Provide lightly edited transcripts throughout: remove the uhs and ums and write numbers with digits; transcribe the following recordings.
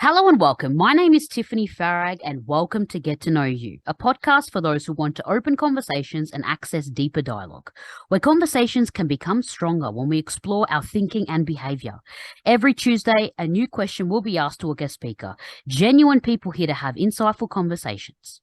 Hello and welcome. My name is Tiffany Farag, and welcome to Get to Know You, a podcast for those who want to open conversations and access deeper dialogue, where conversations can become stronger when we explore our thinking and behavior. Every Tuesday, a new question will be asked to a guest speaker, genuine people here to have insightful conversations.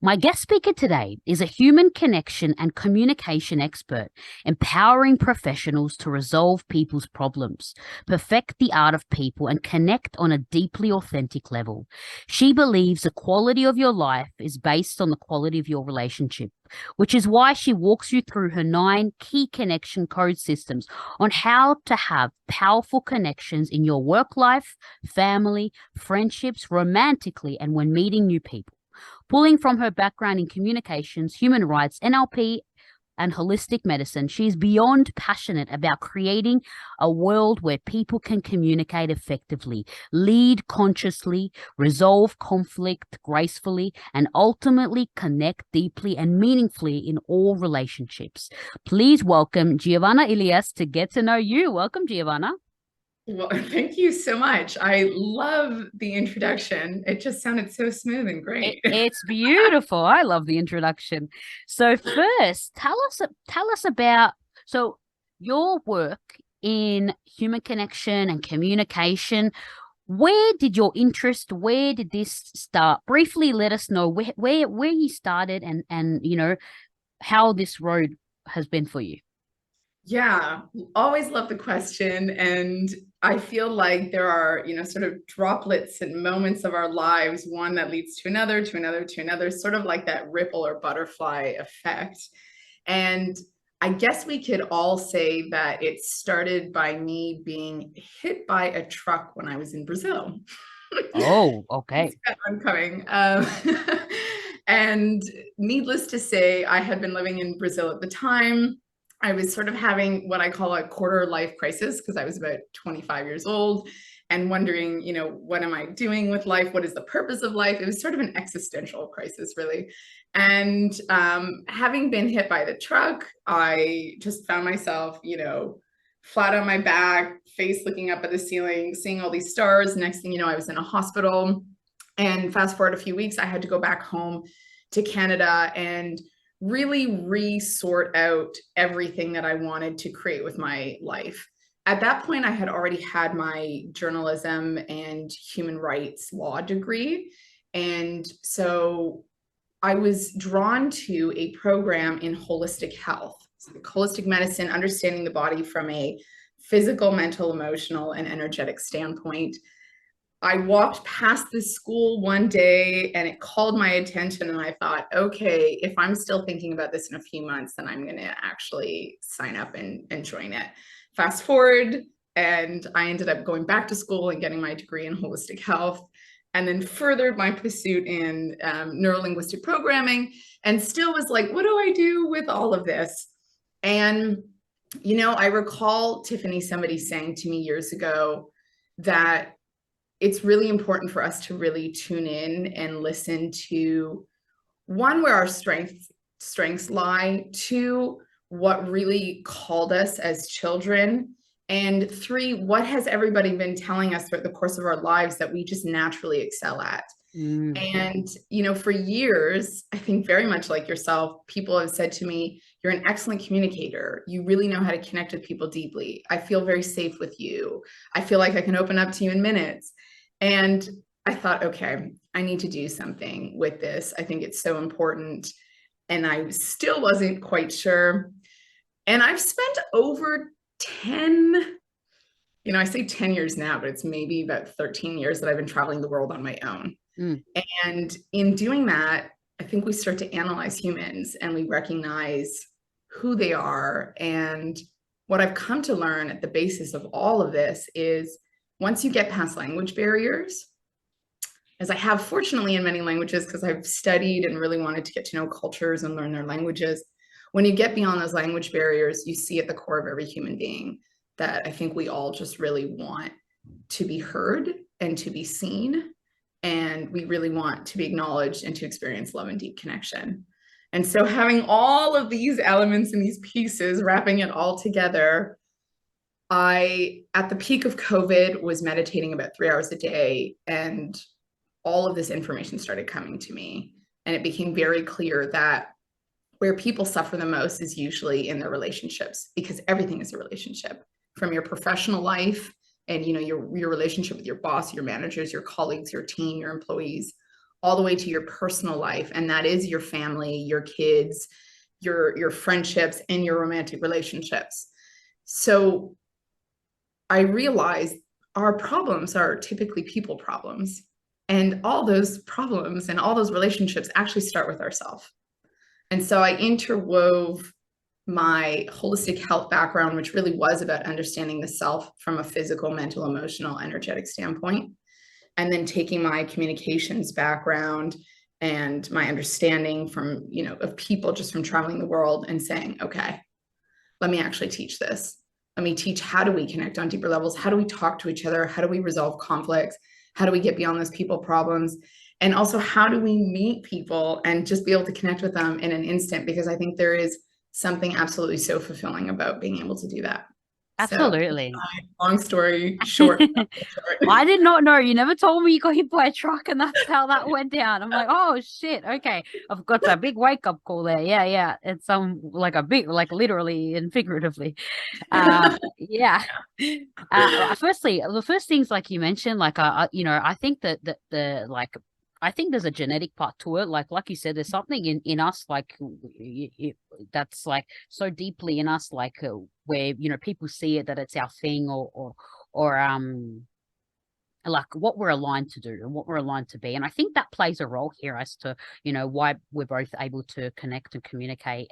My guest speaker today is a human connection and communication expert, empowering professionals to resolve people's problems, perfect the art of people, and connect on a deeply authentic level. She believes the quality of your life is based on the quality of your relationship, which is why she walks you through her 9 key connection code systems on how to have powerful connections in your work life, family, friendships, romantically, and when meeting new people. Pulling from her background in communications, human rights, NLP, and holistic medicine, she is beyond passionate about creating a world where people can communicate effectively, lead consciously, resolve conflict gracefully, and ultimately connect deeply and meaningfully in all relationships. Please welcome Giovanna Elias to Get to Know You. Welcome, Giovanna. Well, thank you so much. I love the introduction. It just sounded so smooth and great. It's beautiful. I love the introduction. So first, tell us about so your work in human connection and communication. Where did this start? Briefly let us know where you started and how this road has been for you. Yeah, always love the question. And I feel like there are, sort of droplets and moments of our lives, one that leads to another, to another, to another, sort of like that ripple or butterfly effect. And I guess we could all say that it started by me being hit by a truck when I was in Brazil. Oh, It's okay. got one coming. And needless to say, I had been living in Brazil at the time. I was sort of having what I call a quarter life crisis because I was about 25 years old and wondering, what am I doing with life? What is the purpose of life? It was sort of an existential crisis, really. And having been hit by the truck, I just found myself, flat on my back, face looking up at the ceiling, seeing all these stars. Next thing you know, I was in a hospital. And fast forward a few weeks, I had to go back home to Canada and really re-sort out everything that I wanted to create with my life. At that point, I had already had my journalism and human rights law degree. And so I was drawn to a program in holistic health, so holistic medicine, understanding the body from a physical, mental, emotional, and energetic standpoint. I walked past this school one day and it called my attention, and I thought, okay, if I'm still thinking about this in a few months, then I'm going to actually sign up and join it. Fast forward, and I ended up going back to school and getting my degree in holistic health, and then furthered my pursuit in neurolinguistic programming, and still was like, what do I do with all of this? And, I recall, Tiffany, somebody saying to me years ago that it's really important for us to really tune in and listen to, one, where our strengths lie, two, what really called us as children, and three, what has everybody been telling us throughout the course of our lives that we just naturally excel at. Mm. And, for years, I think very much like yourself, people have said to me, you're an excellent communicator. You really know how to connect with people deeply. I feel very safe with you. I feel like I can open up to you in minutes. And I thought, okay, I need to do something with this. I think it's so important. And I still wasn't quite sure. And I've spent over 10, I say 10 years now, but it's maybe about 13 years that I've been traveling the world on my own. Mm. And in doing that, I think we start to analyze humans and we recognize who they are. And what I've come to learn at the basis of all of this is once you get past language barriers, as I have fortunately in many languages, because I've studied and really wanted to get to know cultures and learn their languages, when you get beyond those language barriers, you see at the core of every human being that I think we all just really want to be heard and to be seen. And we really want to be acknowledged and to experience love and deep connection. And so having all of these elements and these pieces, wrapping it all together, At the peak of COVID, was meditating about 3 hours a day, and all of this information started coming to me. And it became very clear that where people suffer the most is usually in their relationships, because everything is a relationship, from your professional life and your relationship with your boss, your managers, your colleagues, your team, your employees, all the way to your personal life. And that is your family, your kids, your friendships, and your romantic relationships. So I realized our problems are typically people problems. And all those problems and all those relationships actually start with ourselves. And so I interwove my holistic health background, which really was about understanding the self from a physical, mental, emotional, energetic standpoint, and then taking my communications background and my understanding from, of people, just from traveling the world, and saying, okay, let me actually teach this. Let me teach, how do we connect on deeper levels? How do we talk to each other? How do we resolve conflicts? How do we get beyond those people problems? And also, how do we meet people and just be able to connect with them in an instant? Because I think there is something absolutely so fulfilling about being able to do that. Absolutely. So, long story short. I did not know. You never told me you got hit by a truck and that's how that went down. I'm like, oh shit. Okay. I've got a big wake up call there. Yeah, yeah. It's like a big, like literally and figuratively. Yeah. Firstly, the first things like you mentioned, like I think that the like I think there's a genetic part to it. Like you said, there's something in us like that's like so deeply in us, like where people see it that it's our thing, or like what we're aligned to do and what we're aligned to be. And I think that plays a role here as to, why we're both able to connect and communicate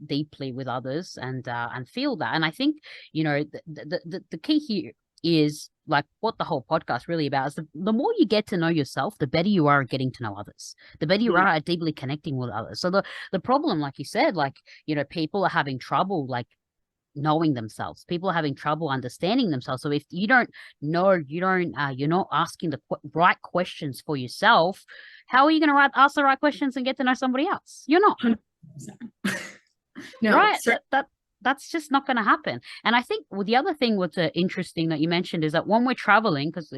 deeply with others and feel that. And I think, the key here is like what the whole podcast really about is the more you get to know yourself, the better you are at getting to know others, the better you are at deeply connecting with others. So the problem, like you said, like, people are having trouble like knowing themselves. People are having trouble understanding themselves. So if you don't know, you're not asking the right questions for yourself, how are you going to ask the right questions and get to know somebody else? You're not. 100%. No, right. That's just not going to happen. And I think the other thing what's interesting that you mentioned is that when we're traveling, because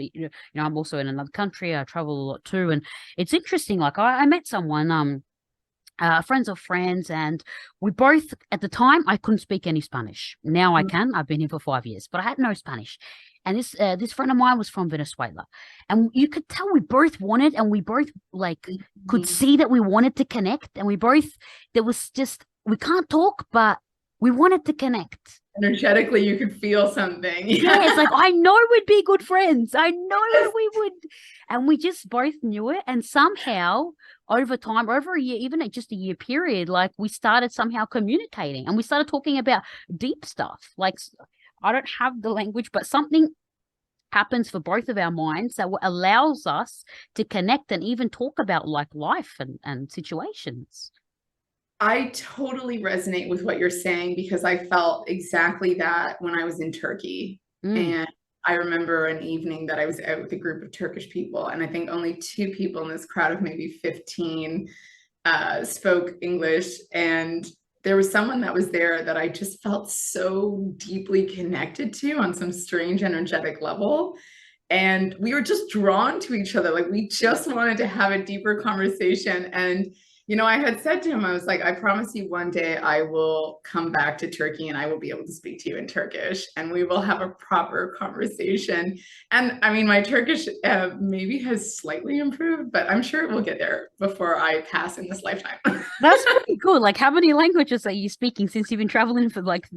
I'm also in another country, I travel a lot too, and it's interesting. Like I met someone, friends of friends, and we both, at the time, I couldn't speak any Spanish. Now I can. I've been here for 5 years, but I had no Spanish. And this friend of mine was from Venezuela, and you could tell we both wanted, and we both like could see that we wanted to connect, and there was just, we can't talk, but we wanted to connect. Energetically, you could feel something. Yeah, it's like, I know we'd be good friends. I know we would. And we just both knew it. And somehow, over time, over a year, even at just a year period, like we started somehow communicating and we started talking about deep stuff. Like, I don't have the language, but something happens for both of our minds that allows us to connect and even talk about like life and situations. I totally resonate with what you're saying, because I felt exactly that when I was in Turkey. And I remember an evening that I was out with a group of Turkish people, and I think only 2 people in this crowd of maybe 15 spoke English. And there was someone that was there that I just felt so deeply connected to on some strange energetic level. And we were just drawn to each other. Like we just wanted to have a deeper conversation. And I had said to him, I was like, I promise you one day I will come back to Turkey and I will be able to speak to you in Turkish and we will have a proper conversation. And I mean, my Turkish maybe has slightly improved, but I'm sure it will get there before I pass in this lifetime. That's pretty cool. Like, how many languages are you speaking since you've been traveling for like,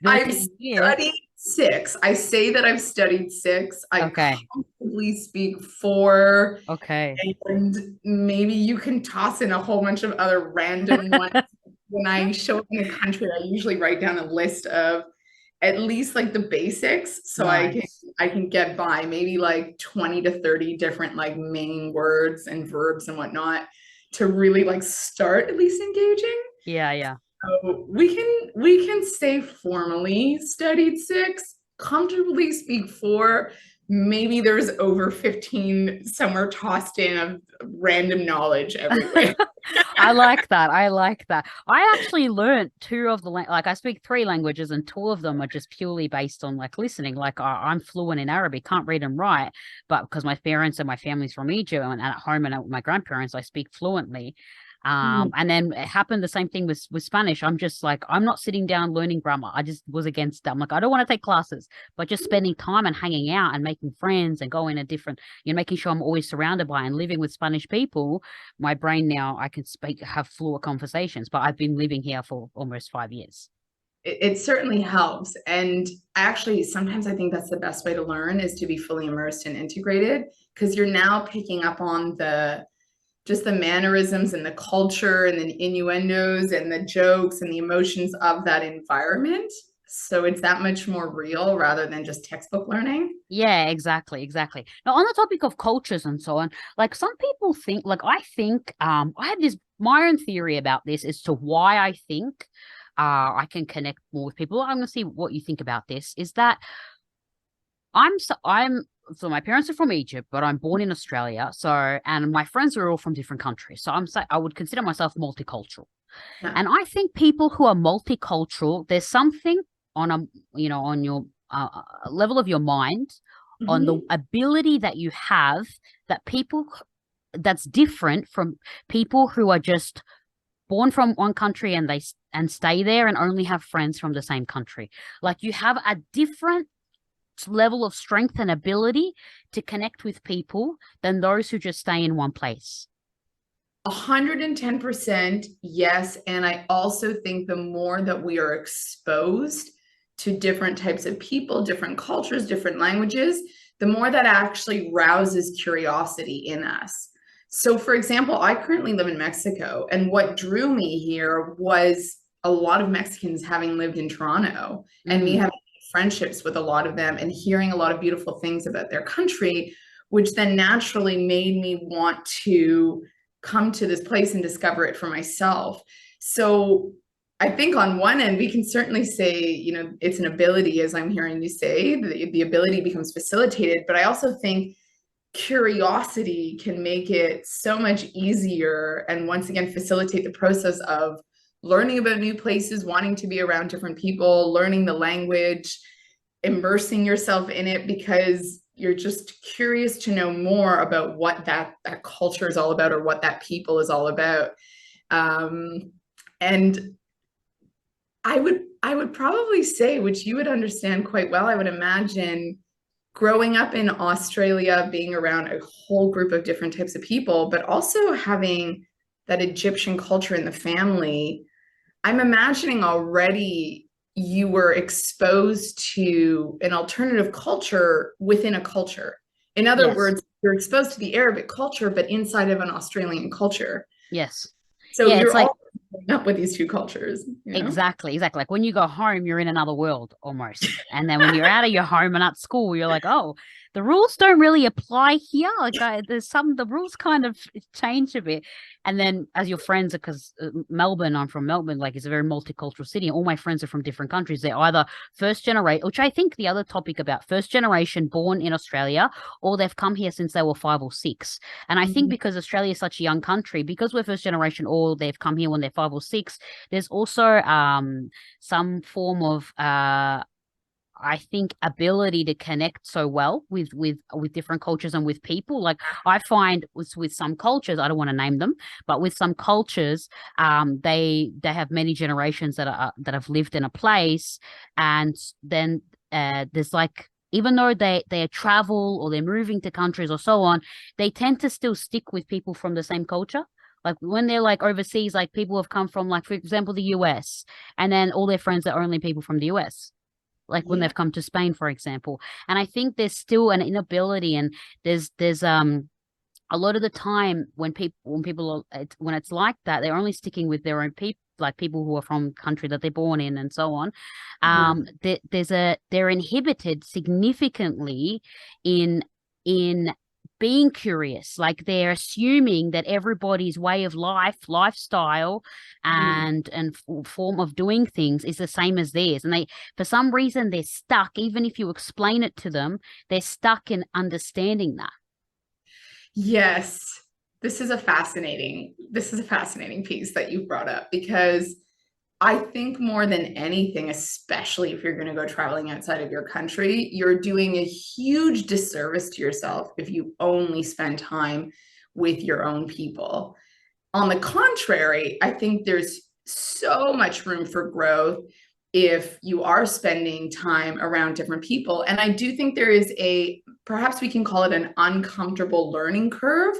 I've studied 6. I say that I've studied 6. I comfortably speak 4. Okay. And maybe you can toss in a whole bunch of other random ones. When I show up in a country, I usually write down a list of at least like the basics, so nice. I can get by maybe like 20 to 30 different like main words and verbs and whatnot to really like start at least engaging. Yeah. So we can say formally studied 6, comfortably speak 4, maybe there's over 15 somewhere tossed in of random knowledge everywhere. I like that. I like that. I actually learned two of the like I speak three languages, and two of them are just purely based on like listening. Like I'm fluent in Arabic, can't read and write, but because my parents and my family's from Egypt, and at home and at my grandparents, I speak fluently. Mm. And then it happened the same thing with Spanish. I'm just like, I'm not sitting down learning grammar. I just was against that. I'm like, I don't want to take classes, but just spending time and hanging out and making friends and going to different, making sure I'm always surrounded by and living with Spanish people. My brain now, I can speak, have fluent conversations, but I've been living here for almost 5 years. It certainly helps. And actually, sometimes I think that's the best way to learn is to be fully immersed and integrated because you're now picking up on the just the mannerisms and the culture and the innuendos and the jokes and the emotions of that environment. So it's that much more real rather than just textbook learning. Yeah, exactly, exactly. Now, on the topic of cultures and so on, like some people think, like I think, I have this my own theory about this as to why I think, I can connect more with people. I'm gonna see what you think about this. Is that so my parents are from Egypt, but I'm born in Australia. So, and my friends are all from different countries. So I would consider myself multicultural. Yeah. And I think people who are multicultural, there's something on on your level of your mind, on the Mhm. ability that you have that that's different from people who are just born from one country and and stay there and only have friends from the same country. Like you have a different level of strength and ability to connect with people than those who just stay in one place. 110% yes. And I also think the more that we are exposed to different types of people, different cultures, different languages, the more that actually rouses curiosity in us. So, for example, I currently live in Mexico, and what drew me here was a lot of Mexicans having lived in Toronto and me Mm, having friendships with a lot of them and hearing a lot of beautiful things about their country, which then naturally made me want to come to this place and discover it for myself. So I think on one end, we can certainly say, it's an ability, as I'm hearing you say, the ability becomes facilitated. But I also think curiosity can make it so much easier and once again facilitate the process of learning about new places, wanting to be around different people, learning the language, immersing yourself in it because you're just curious to know more about what that culture is all about or what that people is all about. And I would probably say, which you would understand quite well, I would imagine growing up in Australia, being around a whole group of different types of people, but also having that Egyptian culture in the family. I'm imagining already you were exposed to an alternative culture within a culture. In other yes. words, you're exposed to the Arabic culture, but inside of an Australian culture. Yes. So Yeah, it's you're like all up with these two cultures. exactly, exactly. Like when you go home, you're in another world almost. And then when you're out of your home and at school, you're like, oh, the rules don't really apply here. Like the rules kind of change a bit. And then as your friends, because Melbourne, I'm from Melbourne, like it's a very multicultural city. All my friends are from different countries. They're either first generation, which I think the other topic about first generation born in Australia, or they've come here since they were 5 or 6. And I think Mhm. because Australia is such a young country, because we're first generation, or they've come here when they're 5 or 6, there's also some form of I think ability to connect so well with different cultures and with people. Like I find with some cultures, I don't want to name them, but with some cultures, they have many generations that have lived in a place, and then there's like even though they travel or they're moving to countries or so on, they tend to still stick with people from the same culture. Like when they're like overseas, like people have come from like, for example, the US, and then all their friends are only people from the US, like when Yeah. they've come to Spain, for example. And I think there's still an inability, and there's a lot of the time when it's like that, they're only sticking with their own people, like people who are from country that they're born in and so on. Mhm. They're inhibited significantly in in being curious. Like they're assuming that everybody's way of life, lifestyle, Mm. and form of doing things is the same as theirs. And they, for some reason, they're stuck. Even if you explain it to them, they're stuck in understanding that. Yes, this is a fascinating piece that you brought up because I think more than anything, especially if you're going to go traveling outside of your country, you're doing a huge disservice to yourself if you only spend time with your own people. On the contrary, I think there's so much room for growth if you are spending time around different people. And I do think there is a, perhaps we can call it an uncomfortable learning curve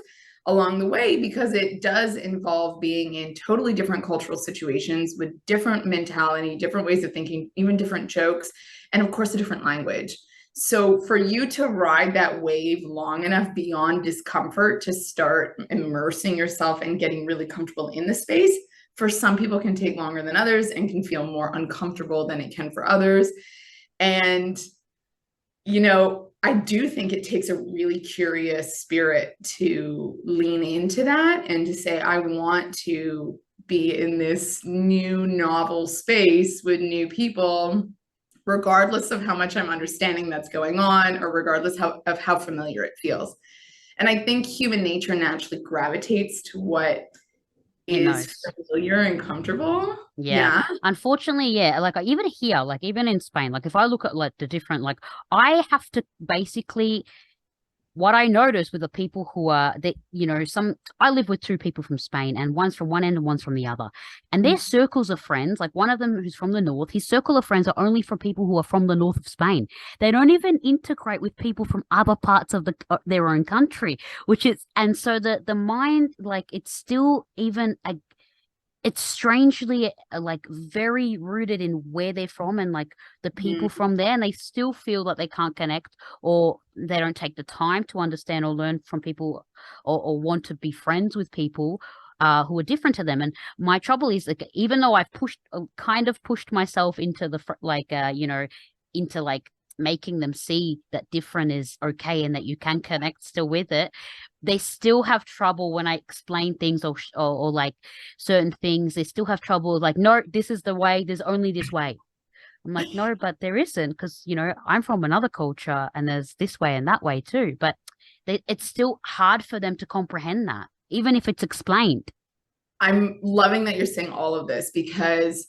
along the way because it does involve being in totally different cultural situations with different mentality, different ways of thinking, even different jokes, and of course, a different language. So for you to ride that wave long enough beyond discomfort to start immersing yourself and getting really comfortable in the space, for some people can take longer than others and can feel more uncomfortable than it can for others. And, you know, I do think it takes a really curious spirit to lean into that and to say, I want to be in this new novel space with new people, regardless of how much I'm understanding that's going on, or regardless of how familiar it feels. And I think human nature naturally gravitates to what It is knows. familiar and comfortable. Yeah. Yeah. Unfortunately, yeah. Like even here, like even in Spain, like if I look at like the different, like I have to basically, what I notice with the people who are that, I live with two people from Spain, and one's from one end and one's from the other. And their circles of friends, like one of them who's from the north, his circle of friends are only from people who are from the north of Spain. They don't even integrate with people from other parts of their own country, which is, and so the mind, like it's still even a, it's strangely like very rooted in where they're from and like the people Mm-hmm. from there, and they still feel that they can't connect, or they don't take the time to understand or learn from people, or want to be friends with people who are different to them. And my trouble is, like, even though I've pushed kind of pushed myself into the into like making them see that different is okay and that you can connect still with it, they still have trouble when I explain things, or like certain things. They still have trouble like, no, this is the way, there's only this way. I'm like, no, but there isn't, because I'm from another culture and there's this way and that way too. But it's still hard for them to comprehend that, even if it's explained. I'm loving that you're saying all of this because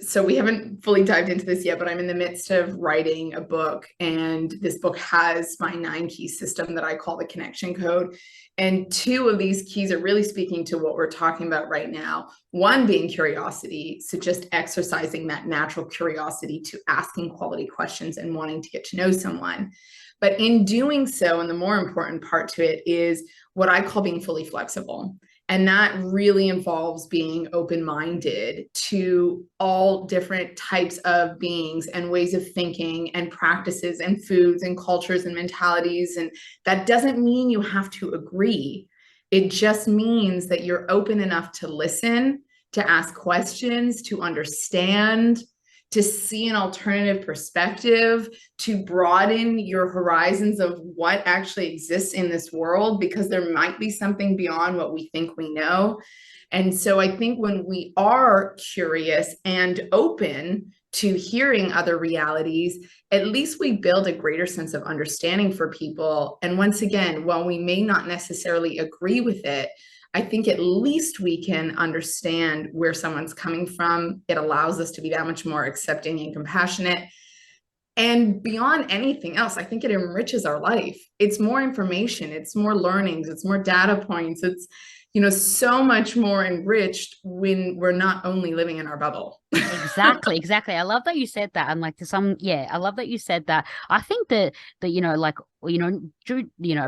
so we haven't fully dived into this yet, but I'm in the midst of writing a book, and this book has my 9 key system that I call the connection code. And 2 of these keys are really speaking to what we're talking about right now. One being curiosity, so just exercising that natural curiosity to asking quality questions and wanting to get to know someone. But in doing so, and the more important part to it is what I call being fully flexible. And that really involves being open minded to all different types of beings and ways of thinking and practices and foods and cultures and mentalities. And that doesn't mean you have to agree. It just means that you're open enough to listen, to ask questions, to understand, to see an alternative perspective, to broaden your horizons of what actually exists in this world, because there might be something beyond what we think we know. And so I think when we are curious and open to hearing other realities, at least we build a greater sense of understanding for people. And once again, while we may not necessarily agree with it, I think at least we can understand where someone's coming from. It allows us to be that much more accepting and compassionate. And beyond anything else, I think it enriches our life. It's more information, it's more learnings, it's more data points. It's, so much more enriched when we're not only living in our bubble. Exactly, exactly. I love that you said that. And like to some, yeah, I love that you said that. I think that like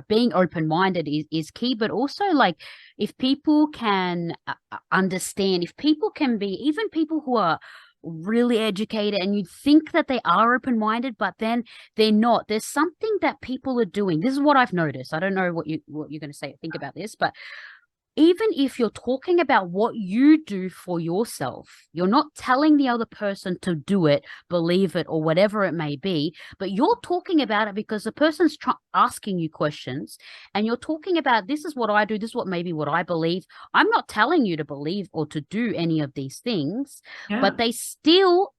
being open minded is key, but also like if people can understand, if people can be, even people who are really educated and you think that they are open minded, but then they're not. There's something that people are doing. This is what I've noticed. I don't know what you're going to say, think about this, but even if you're talking about what you do for yourself, you're not telling the other person to do it, believe it, or whatever it may be, but you're talking about it because the person's asking you questions, and you're talking about, this is what I do, this is what maybe what I believe. I'm not telling you to believe or to do any of these things, Yeah. but they still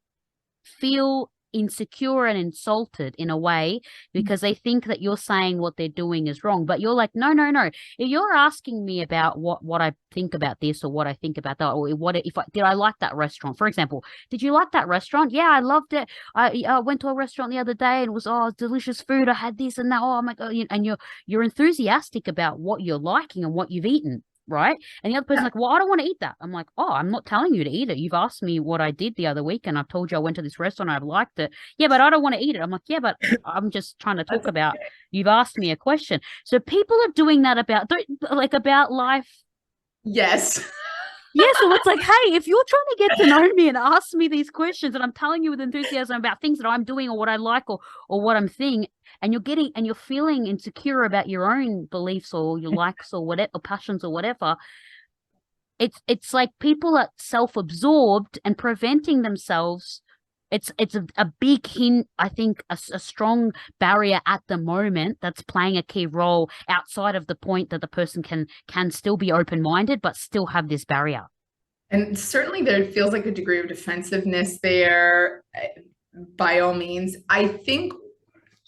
feel insecure and insulted in a way because they think that you're saying what they're doing is wrong. But you're like, no, no, no. If you're asking me about what I think about this, or what I think about that, or what if I did, I like that restaurant, for example. Did you like that restaurant? Yeah, I loved it. I went to a restaurant the other day and it was, oh, delicious food. I had this and that. Oh my God. And you're enthusiastic about what you're liking and what you've eaten. Right. And the other person's Yeah. like, well, I don't want to eat that. I'm like, oh, I'm not telling you to eat it. You've asked me what I did the other week and I've told you I went to this restaurant. I've liked it. Yeah, but I don't want to eat it. I'm like, yeah, but I'm just trying to talk That's about, you've asked me a question. So people are doing that about, like, about life. yes. Yeah, so it's like, hey, if you're trying to get to know me and ask me these questions, and I'm telling you with enthusiasm about things that I'm doing or what I like, or what I'm seeing, and you're feeling insecure about your own beliefs or your likes or whatever, or passions or whatever, it's like people are self-absorbed and preventing themselves. It's a big hint, I think, a strong barrier at the moment that's playing a key role outside of the point that the person can still be open-minded but still have this barrier. And certainly there feels like a degree of defensiveness there, by all means. I think,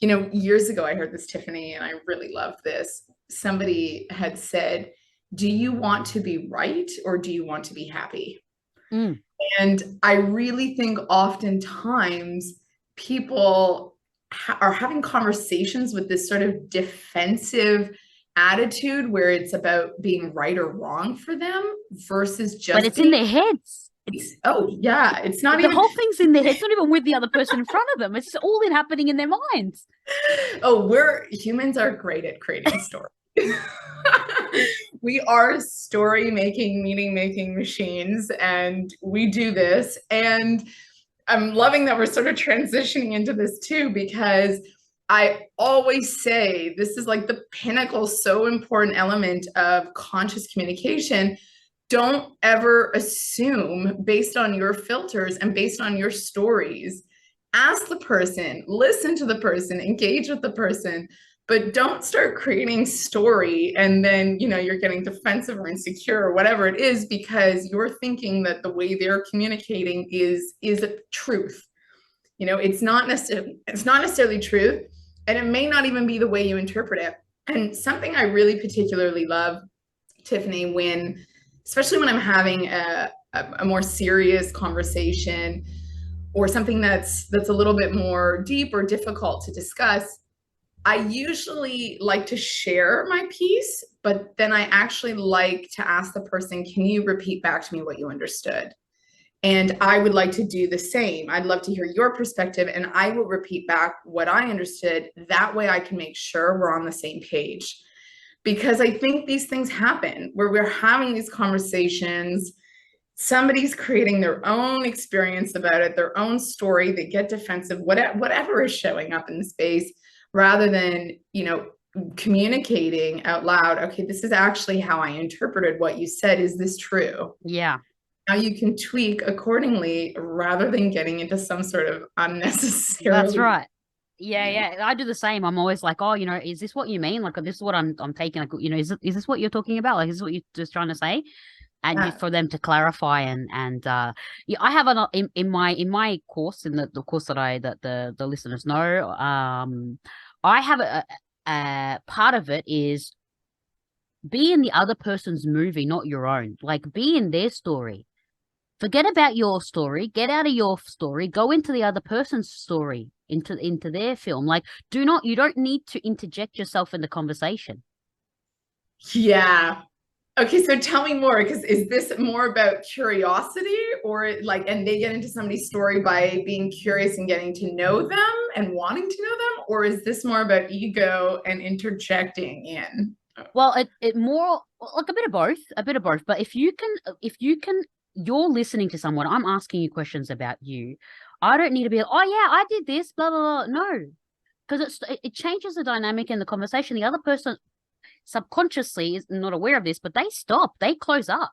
years ago I heard this, Tiffany, and I really loved this. Somebody had said, do you want to be right or do you want to be happy? Mm. And I really think oftentimes people are having conversations with this sort of defensive attitude where it's about being right or wrong for them versus But just it's in being. their heads. It's Oh, yeah. It's not the even. whole thing's in their heads. It's not even with the other person in front of them. It's just all in happening in their minds. Oh, humans are great at creating stories. We are story making, meaning making machines, and we do this. And I'm loving that we're sort of transitioning into this too, because I always say this is like the pinnacle, so important element of conscious communication. Don't ever assume based on your filters and based on your stories. Ask the person, listen to the person, engage with the person, but don't start creating story and then you're getting defensive or insecure or whatever it is because you're thinking that the way they're communicating is a truth. It's not necessarily truth, and it may not even be the way you interpret it. And something I really particularly love, Tiffany, especially when I'm having a more serious conversation or something that's a little bit more deep or difficult to discuss, I usually like to share my piece, but then I actually like to ask the person, can you repeat back to me what you understood? And I would like to do the same. I'd love to hear your perspective, and I will repeat back what I understood. That way I can make sure we're on the same page. Because I think these things happen where we're having these conversations. Somebody's creating their own experience about it, their own story. They get defensive, whatever is showing up in the space, rather than, communicating out loud. Okay, this is actually how I interpreted what you said. Is this true? Yeah. Now you can tweak accordingly rather than getting into some sort of That's unnecessarily. right. Yeah, yeah. I do the same. I'm always like, oh, is this what you mean? Like, this is what I'm taking. Like, is this what you're talking about? Like, is this what you're just trying to say? And Yeah. for them to clarify, and yeah, I have in my course, in the course that the listeners know, I have a part of it is be in the other person's movie, not your own. Like, be in their story. Forget about your story, get out of your story, go into the other person's story, into their film. Like, you don't need to interject yourself in the conversation. Yeah. Okay, so tell me more, because is this more about curiosity, or and they get into somebody's story by being curious and getting to know them and wanting to know them, or is this more about ego and interjecting in? Well, it more like a bit of both. But if you can, you're listening to someone. I'm asking you questions about you. I don't need to be like, oh yeah, I did this, blah blah blah. No, because it changes the dynamic in the conversation. The other person, subconsciously is not aware of this, but they stop, they close up.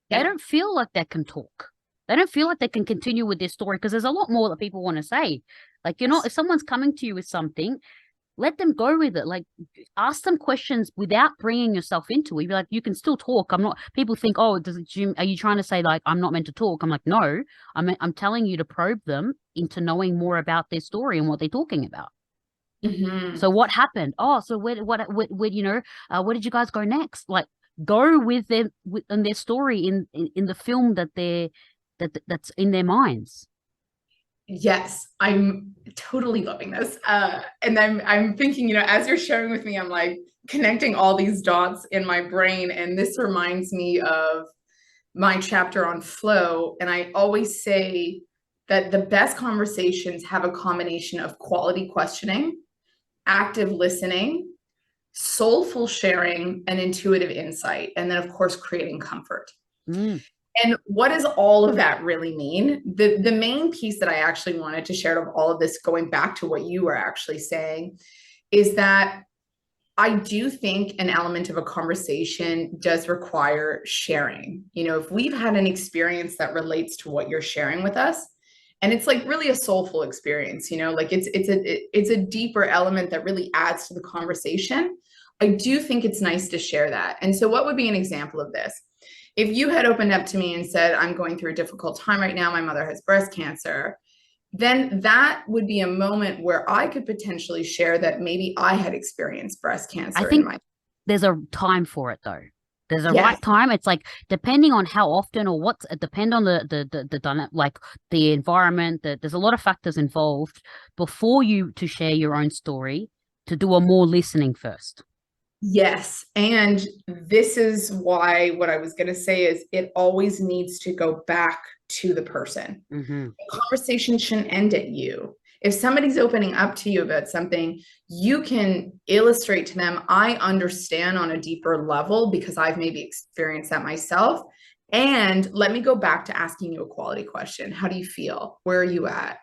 They Yeah. don't feel like they can talk. They don't feel like they can continue with their story because there's a lot more that people want to say. Like, you're not, if someone's coming to you with something, let them go with it. Like, ask them questions without bringing yourself into it. You're like, you can still talk. I'm not, people think, oh, are you trying to say like, I'm not meant to talk? I'm like, no, I'm telling you to probe them into knowing more about their story and what they're talking about. Mhm. So what happened? Oh, so where where did you guys go next? Like, go with them in their story in the film that's in their minds. Yes, I'm totally loving this. And I'm thinking, as you're sharing with me, I'm like connecting all these dots in my brain. And this reminds me of my chapter on flow. And I always say that the best conversations have a combination of quality questioning, active listening, soulful sharing, and intuitive insight. And then, of course, creating comfort. Mm. And what does all of that really mean? The main piece that I actually wanted to share of all of this, going back to what you were actually saying, is that I do think an element of a conversation does require sharing. If we've had an experience that relates to what you're sharing with us, and it's like really a soulful experience, like it's a deeper element that really adds to the conversation. I do think it's nice to share that. And so what would be an example of this? If you had opened up to me and said, I'm going through a difficult time right now, my mother has breast cancer, then that would be a moment where I could potentially share that maybe I had experienced breast I cancer in think my. there's a time for it though. There's a Yes. right time. It's like depending on how often or what's depend on like the environment. There's a lot of factors involved before you to share your own story, to do a more listening first. Yes. And this is why what I was going to say is it always needs to go back to the person. Mm-hmm. The conversation shouldn't end at you. If somebody's opening up to you about something, you can illustrate to them, I understand on a deeper level because I've maybe experienced that myself. And let me go back to asking you a quality question. How do you feel? Where are you at?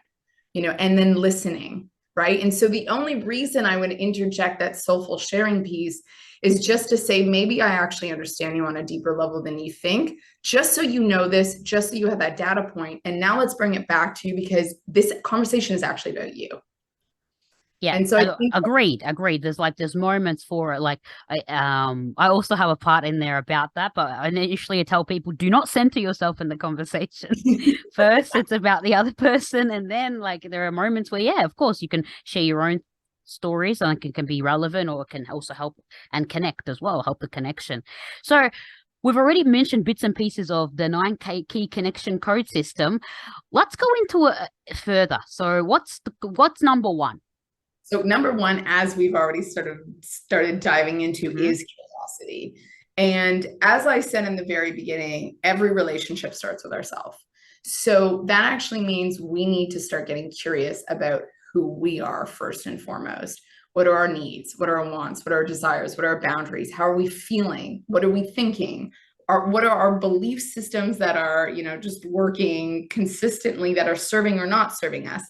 And then listening, right? And so the only reason I would interject that soulful sharing piece is just to say, maybe I actually understand you on a deeper level than you think, just so you know this, just so you have that data point. And now let's bring it back to you because this conversation is actually about you. Yeah, And so I think agreed. There's moments for it. Like I also have a part in there about that, but initially I tell people do not center yourself in the conversation. First, it's about the other person, and then like there are moments where, yeah, of course, you can share your own stories and it can be relevant or it can also help and connect as well, help the connection. So we've already mentioned bits and pieces of the 9K key connection code system. Let's go into it further. So what's number one? So number one, as we've already started diving into, is curiosity. And as I said in the very beginning, every relationship starts with ourselves. So that actually means we need to start getting curious about who we are first and foremost. What are our needs? What are our wants? What are our desires? What are our boundaries? How are we feeling? What are we thinking? What are our belief systems that are, just working consistently, that are serving or not serving us?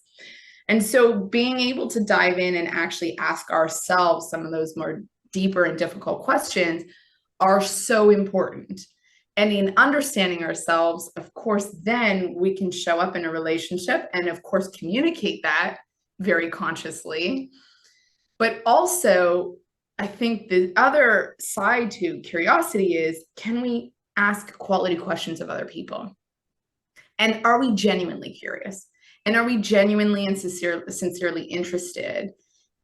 And so being able to dive in and actually ask ourselves some of those more deeper and difficult questions are so important. And in understanding ourselves, of course, then we can show up in a relationship and, of course, communicate that very consciously. But also, I think the other side to curiosity is, can we ask quality questions of other people? And are we genuinely curious? And are we genuinely and sincerely interested?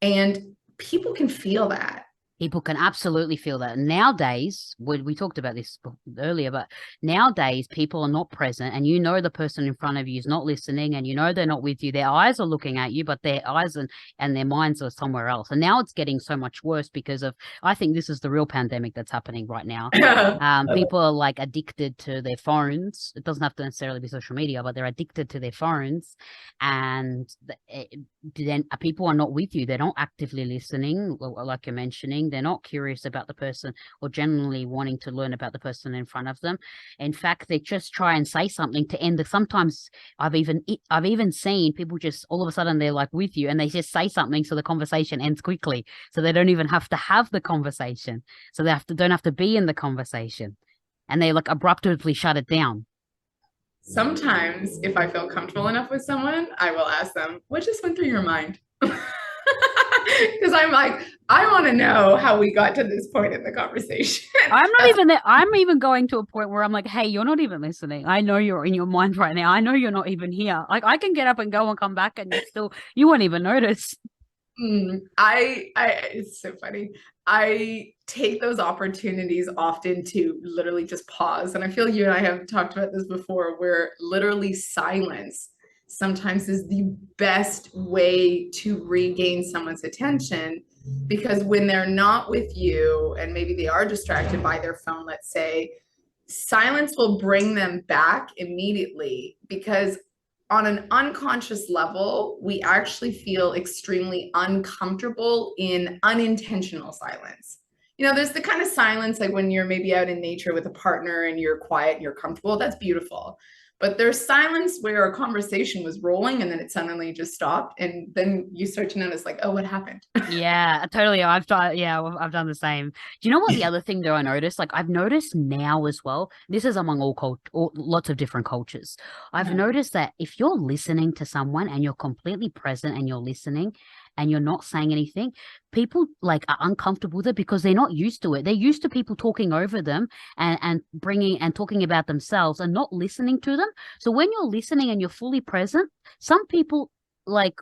And people can feel that. People can absolutely feel that. Nowadays, we talked about this earlier, but nowadays people are not present and the person in front of you is not listening and they're not with you. Their eyes are looking at you, but their eyes and their minds are somewhere else. And now it's getting so much worse because I think this is the real pandemic that's happening right now. People are like addicted to their phones. It doesn't have to necessarily be social media, but they're addicted to their phones. And then people are not with you. They're not actively listening, like you're mentioning. They're not curious about the person or genuinely wanting to learn about the person in front of them. In fact, they just try and say something to end the. Sometimes I've even seen people just all of a sudden they're like with you and they just say something so the conversation ends quickly, so they don't even have to have the conversation. So they don't have to be in the conversation, and they like abruptly shut it down. Sometimes, if I feel comfortable enough with someone, I will ask them, what just went through your mind? Because I'm like, I want to know how we got to this point in the conversation. I'm not even there. I'm even going to a point where I'm like, hey, you're not even listening. I know you're in your mind right now. I know you're not even here. Like I can get up and go and come back and you won't even notice. It's so funny. I take those opportunities often to literally just pause. And I feel you and I have talked about this before, where literally silence sometimes is the best way to regain someone's attention. Because when they're not with you and maybe they are distracted by their phone, let's say, silence will bring them back immediately, because on an unconscious level, we actually feel extremely uncomfortable in unintentional silence. There's the kind of silence like when you're maybe out in nature with a partner and you're quiet and you're comfortable. That's beautiful. But there's silence where a conversation was rolling and then it suddenly just stopped. And then you start to notice, like, oh, what happened? Yeah, totally. I've done, yeah, I've done the same. Do you know what the other thing though I noticed? Like I've noticed now as well, this is among lots of different cultures. I've noticed that if you're listening to someone and you're completely present and you're listening and you're not saying anything, people like are uncomfortable with it because they're not used to it. They're used to people talking over them and bringing and talking about themselves and not listening to them. So when you're listening and you're fully present, some people like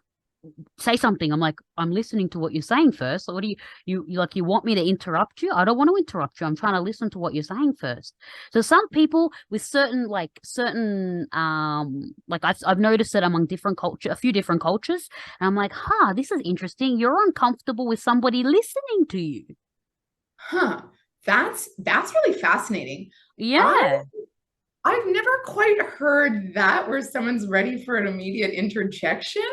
say something. I'm like, I'm listening to what you're saying first. So what do you like, you want me to interrupt you? I don't want to interrupt you. I'm trying to listen to what you're saying first. So some people with certain like I've noticed it among a few different cultures. And I'm like, this is interesting. You're uncomfortable with somebody listening to you. That's really fascinating. Yeah. I've never quite heard that, where someone's ready for an immediate interjection.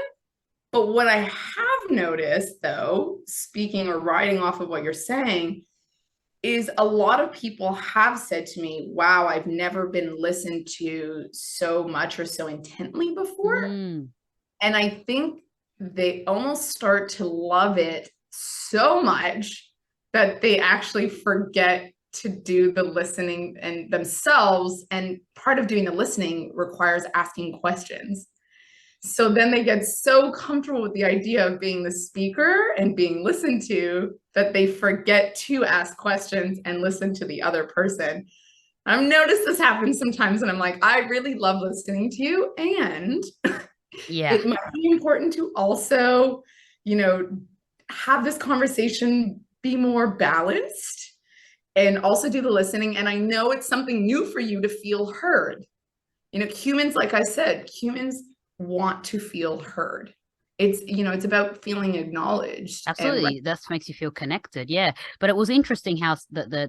But what I have noticed, though, speaking or riding off of what you're saying, is a lot of people have said to me, wow, I've never been listened to so much or so intently before. And I think they almost start to love it so much that they actually forget to do the listening and themselves. And part of doing the listening requires asking questions. So then they get so comfortable with the idea of being the speaker and being listened to that they forget to ask questions and listen to the other person. I've noticed this happen sometimes, and I'm like, I really love listening to you. And it might be important to also, have this conversation be more balanced and also do the listening. And I know it's something new for you to feel heard. Humans, like I said, humans want to feel heard. It's about feeling acknowledged. Absolutely. That makes you feel connected. Yeah. But it was interesting how the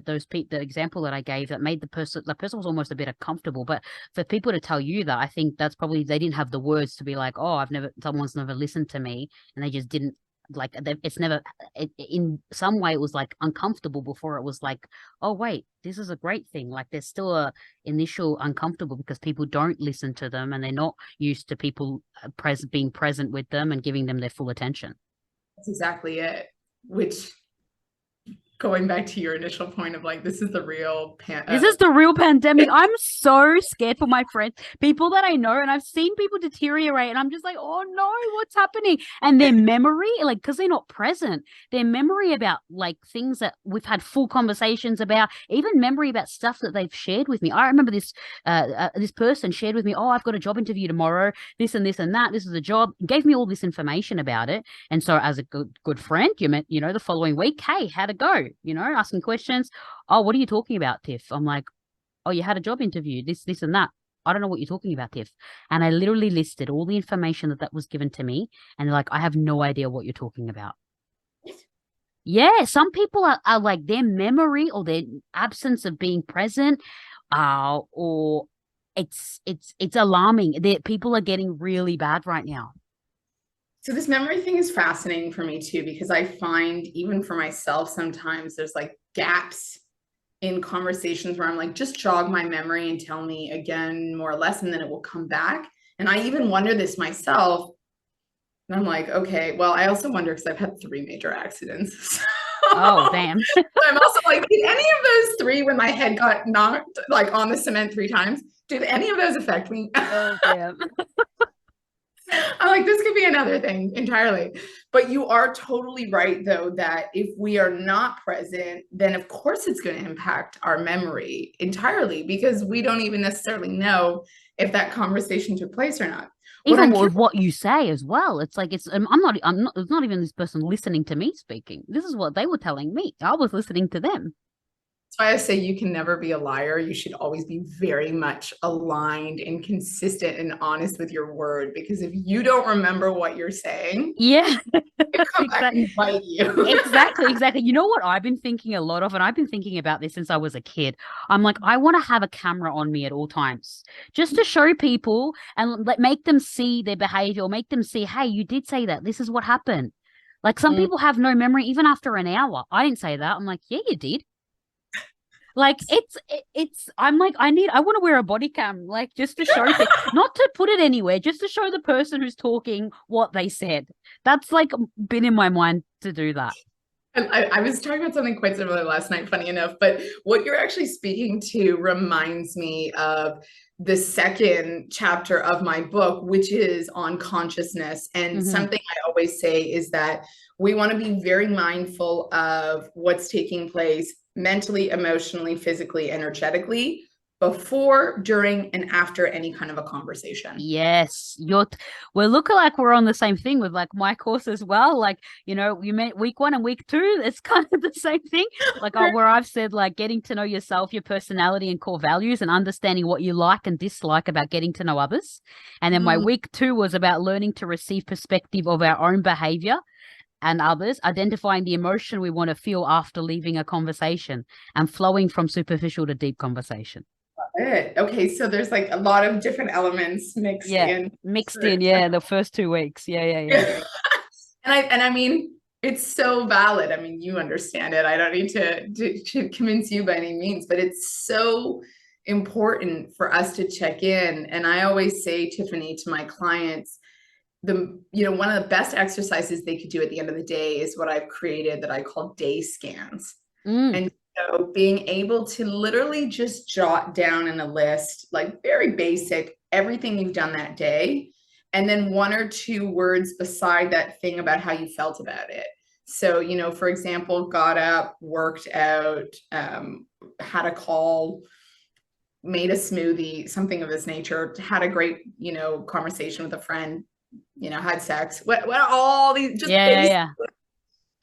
example that I gave that made the person was almost a bit uncomfortable. But for people to tell you that, I think that's probably, they didn't have the words to be like, oh, someone's never listened to me. And they just didn't like, in some way it was like uncomfortable before it was like, oh, wait, this is a great thing. Like there's still a initial uncomfortable because people don't listen to them and they're not used to people being present with them and giving them their full attention. That's exactly it. Which, going back to your initial point of like, this is the real pandemic. I'm so scared for my friends, people that I know, and I've seen people deteriorate, and I'm just like, oh no, what's happening? And their memory, like, because they're not present, their memory about like things that we've had full conversations about, even memory about stuff that they've shared with me. I remember this person shared with me, oh, I've got a job interview tomorrow, this and this and that, this is a job, gave me all this information about it. And so as a good friend, the following week, hey, how'd it go? Asking questions. Oh, what are you talking about, Tiff? I'm like, oh, you had a job interview, this and that. I don't know what you're talking about, Tiff. And I literally listed all the information that was given to me. And they're like, I have no idea what you're talking about. Yeah, some people are like, their memory or their absence of being present, or it's alarming. People are getting really bad right now. So this memory thing is fascinating for me too, because I find even for myself, sometimes there's like gaps in conversations where I'm like, just jog my memory and tell me again, more or less, and then it will come back. And I even wonder this myself. And I'm like, okay, well, I also wonder because I've had 3 major accidents. Oh, damn. I'm also like, did any of those 3 when my head got knocked like on the cement 3 times, did any of those affect me? Oh, damn. I'm like, this could be another thing entirely. But you are totally right, though, that if we are not present, then of course it's going to impact our memory entirely because we don't even necessarily know if that conversation took place or not. What Even I'm with what you say as well. It's like I'm not it's not even this person listening to me speaking. This is what they were telling me. I was listening to them. That's why I say you can never be a liar. You should always be very much aligned and consistent and honest with your word. Because if you don't remember what you're saying, Yeah. it come back Exactly. and bite you. Exactly. You know what I've been thinking a lot of, and I've been thinking about this since I was a kid. I'm like, I want to have a camera on me at all times, just to show people and like make them see their behavior, or make them see, hey, you did say that. This is what happened. Like some Mm. people have no memory even after an hour. I didn't say that. I'm like, yeah, you did. Like it's I'm like I want to wear a body cam like just to show not to put it anywhere, just to show the person who's talking what they said. That's like been in my mind to do that. And I was talking about something quite similar last night, funny enough, but what you're actually speaking to reminds me of the second chapter of my book, which is on consciousness. And Mm-hmm. something I always say is that we want to be very mindful of what's taking place mentally, emotionally, physically, energetically before, during, and after any kind of a conversation. Yes, we're looking like we're on the same thing with like my course as well. Like, you met week 1 and week 2, it's kind of the same thing. Like where I've said like getting to know yourself, your personality and core values and understanding what you like and dislike about getting to know others. And then my Mm. week 2 was about learning to receive perspective of our own behavior and others, identifying the emotion we want to feel after leaving a conversation and flowing from superficial to deep conversation. It. Okay, so there's like a lot of different elements mixed Yeah, in. mixed in. Yeah, the first 2 weeks. Yeah. And I mean, it's so valid. I mean, you understand it. I don't need to convince you by any means, but it's so important for us to check in. And I always say, Tiffany, to my clients, one of the best exercises they could do at the end of the day is what I've created that I call day scans. Mm. And so being able to literally just jot down in a list, like very basic, everything you've done that day, and then 1 or 2 words beside that thing about how you felt about it. So, for example, got up, worked out, had a call, made a smoothie, something of this nature, had a great, conversation with a friend, had sex, what all these just basic. Yeah.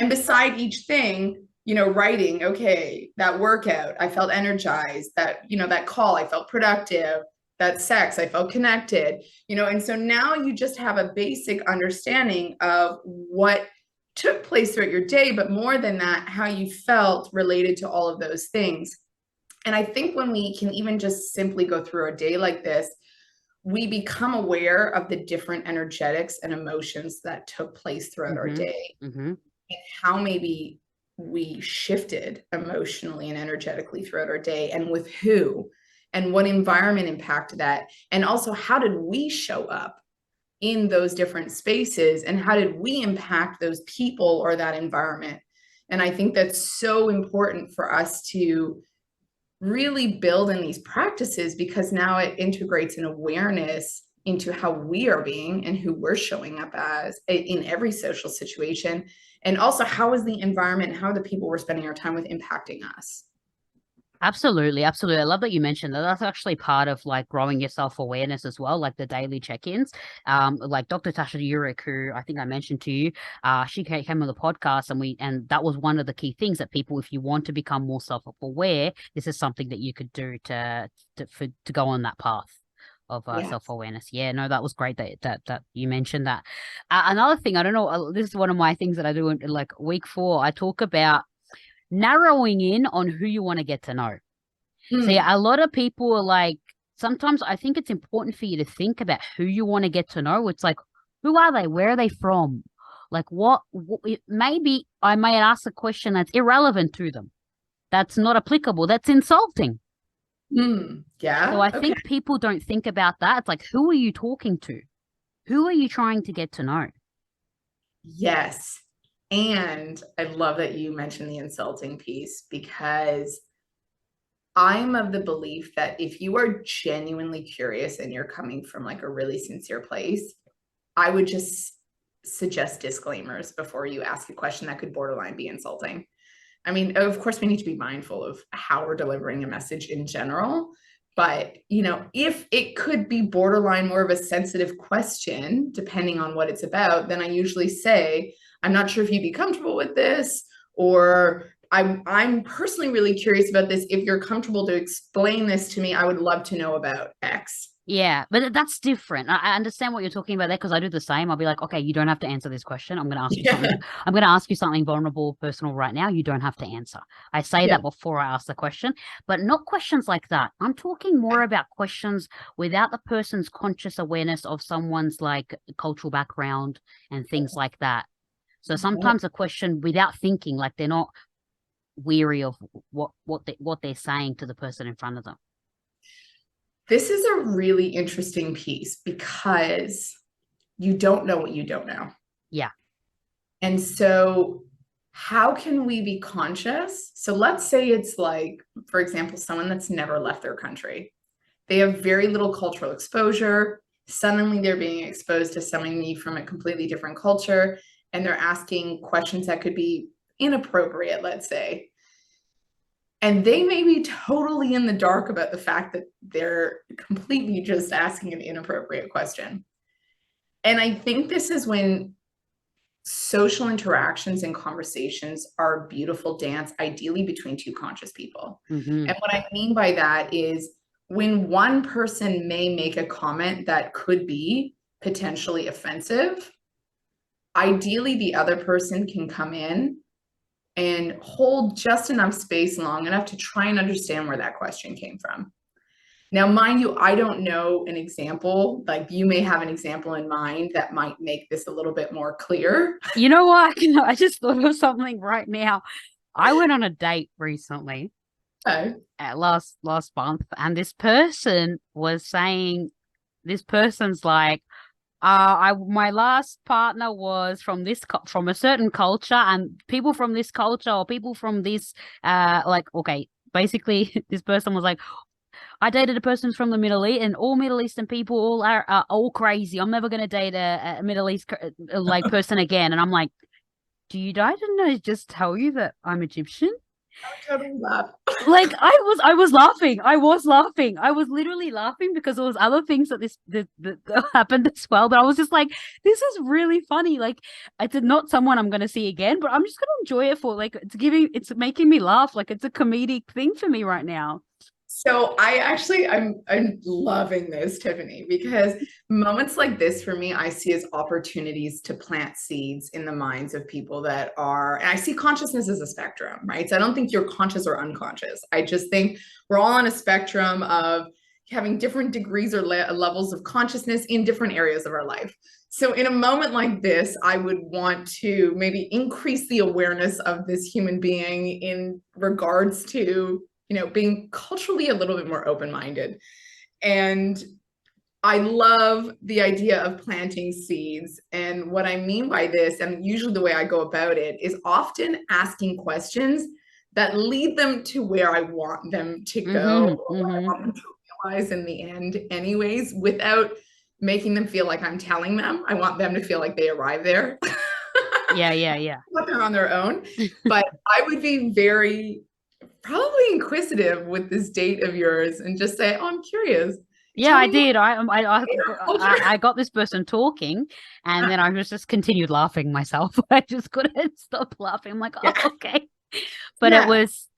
And beside each thing, writing, okay, that workout, I felt energized, that call, I felt productive, that sex, I felt connected, and so now you just have a basic understanding of what took place throughout your day, but more than that, how you felt related to all of those things. And I think when we can even just simply go through a day like this, we become aware of the different energetics and emotions that took place throughout our day. Mm-hmm. And how maybe we shifted emotionally and energetically throughout our day, and with who, and what environment impacted that, and also how did we show up in those different spaces, and how did we impact those people or that environment. And I think that's so important for us to really build in these practices, because now it integrates an awareness into how we are being and who we're showing up as in every social situation. And also, how is the environment, how are the people we're spending our time with impacting us? Absolutely. I love that you mentioned that. That's actually part of like growing your self-awareness as well, like the daily check-ins. Like Dr. Tasha Urich, who I think I mentioned to you, she came on the podcast and that was one of the key things that people, if you want to become more self-aware, this is something that you could do to go on that path of Yes. self-awareness. Yeah, no, that was great that you mentioned that. Another thing, I don't know, this is one of my things that I do in like week 4. I talk about narrowing in on who you want to get to know. So yeah, a lot of people are like, sometimes I think it's important for you to think about who you want to get to know. It's like, Who are they? Where are they from? Like maybe I may ask a question that's irrelevant to them. That's not applicable. That's insulting. So Yeah. I Okay. think people don't think about that. It's like, who are you talking to? Who are you trying to get to know? Yes. And I love that you mentioned the insulting piece, because I'm of the belief that if you are genuinely curious and you're coming from like a really sincere place, I would just suggest disclaimers before you ask a question that could borderline be insulting. I mean, of course, we need to be mindful of how we're delivering a message in general. But, if it could be borderline more of a sensitive question, depending on what it's about, then I usually say, I'm not sure if you'd be comfortable with this, or I'm personally really curious about this. If you're comfortable to explain this to me, I would love to know about X. Yeah, but that's different. I understand what you're talking about there because I do the same. I'll be like, okay, you don't have to answer this question. I'm going to ask you something. Yeah. I'm going to ask you something vulnerable, personal right now. You don't have to answer. I say Yeah. that before I ask the question, but not questions like that. I'm talking more about questions without the person's conscious awareness of someone's like cultural background and things like that. So sometimes a question without thinking, like they're not weary of what they're saying to the person in front of them. This is a really interesting piece because you don't know what you don't know. Yeah. And so, how can we be conscious? So, let's say it's like, for example, someone that's never left their country. They have very little cultural exposure. Suddenly, they're being exposed to somebody from a completely different culture, and they're asking questions that could be inappropriate, let's say. And they may be totally in the dark about the fact that they're completely just asking an inappropriate question. And I think this is when social interactions and conversations are a beautiful dance, ideally between two conscious people. Mm-hmm. And what I mean by that is when one person may make a comment that could be potentially offensive, ideally the other person can come in and hold just enough space long enough to try and understand where that question came from. Now, mind you, I don't know an example, like you may have an example in mind that might make this a little bit more clear. You know what? I just thought of something right now. I went on a date recently, last month, and this person was saying, this person's like, my last partner was from from a certain culture, and people from this culture or people from this, like, okay, basically, this person was like, I dated a person from the Middle East, and all Middle Eastern people all are all crazy. I'm never gonna date a Middle East like person again. And I'm like, I didn't know just tell you that I'm Egyptian. I totally laugh. Like I was laughing. I was laughing. I was literally laughing because there was other things that happened as well. But I was just like, this is really funny. Like it's not someone I'm gonna see again, but I'm just gonna enjoy it for like it's making me laugh. Like it's a comedic thing for me right now. So I'm loving this, Tiffany, because moments like this for me, I see as opportunities to plant seeds in the minds of people and I see consciousness as a spectrum, right? So I don't think you're conscious or unconscious. I just think we're all on a spectrum of having different degrees or levels of consciousness in different areas of our life. So in a moment like this, I would want to maybe increase the awareness of this human being in regards to being culturally a little bit more open-minded. And I love the idea of planting seeds. And what I mean by this, and usually the way I go about it, is often asking questions that lead them to where I want them to go, or what I want them to realize in the end anyways, without making them feel like I'm telling them. I want them to feel like they arrive there. Yeah. But they're on their own. But I would be very probably inquisitive with this date of yours and just say, oh, I'm curious. Yeah, Tell I me did. I got this person talking, and then I just continued laughing myself. I just couldn't stop laughing. I'm like, oh, okay. But it was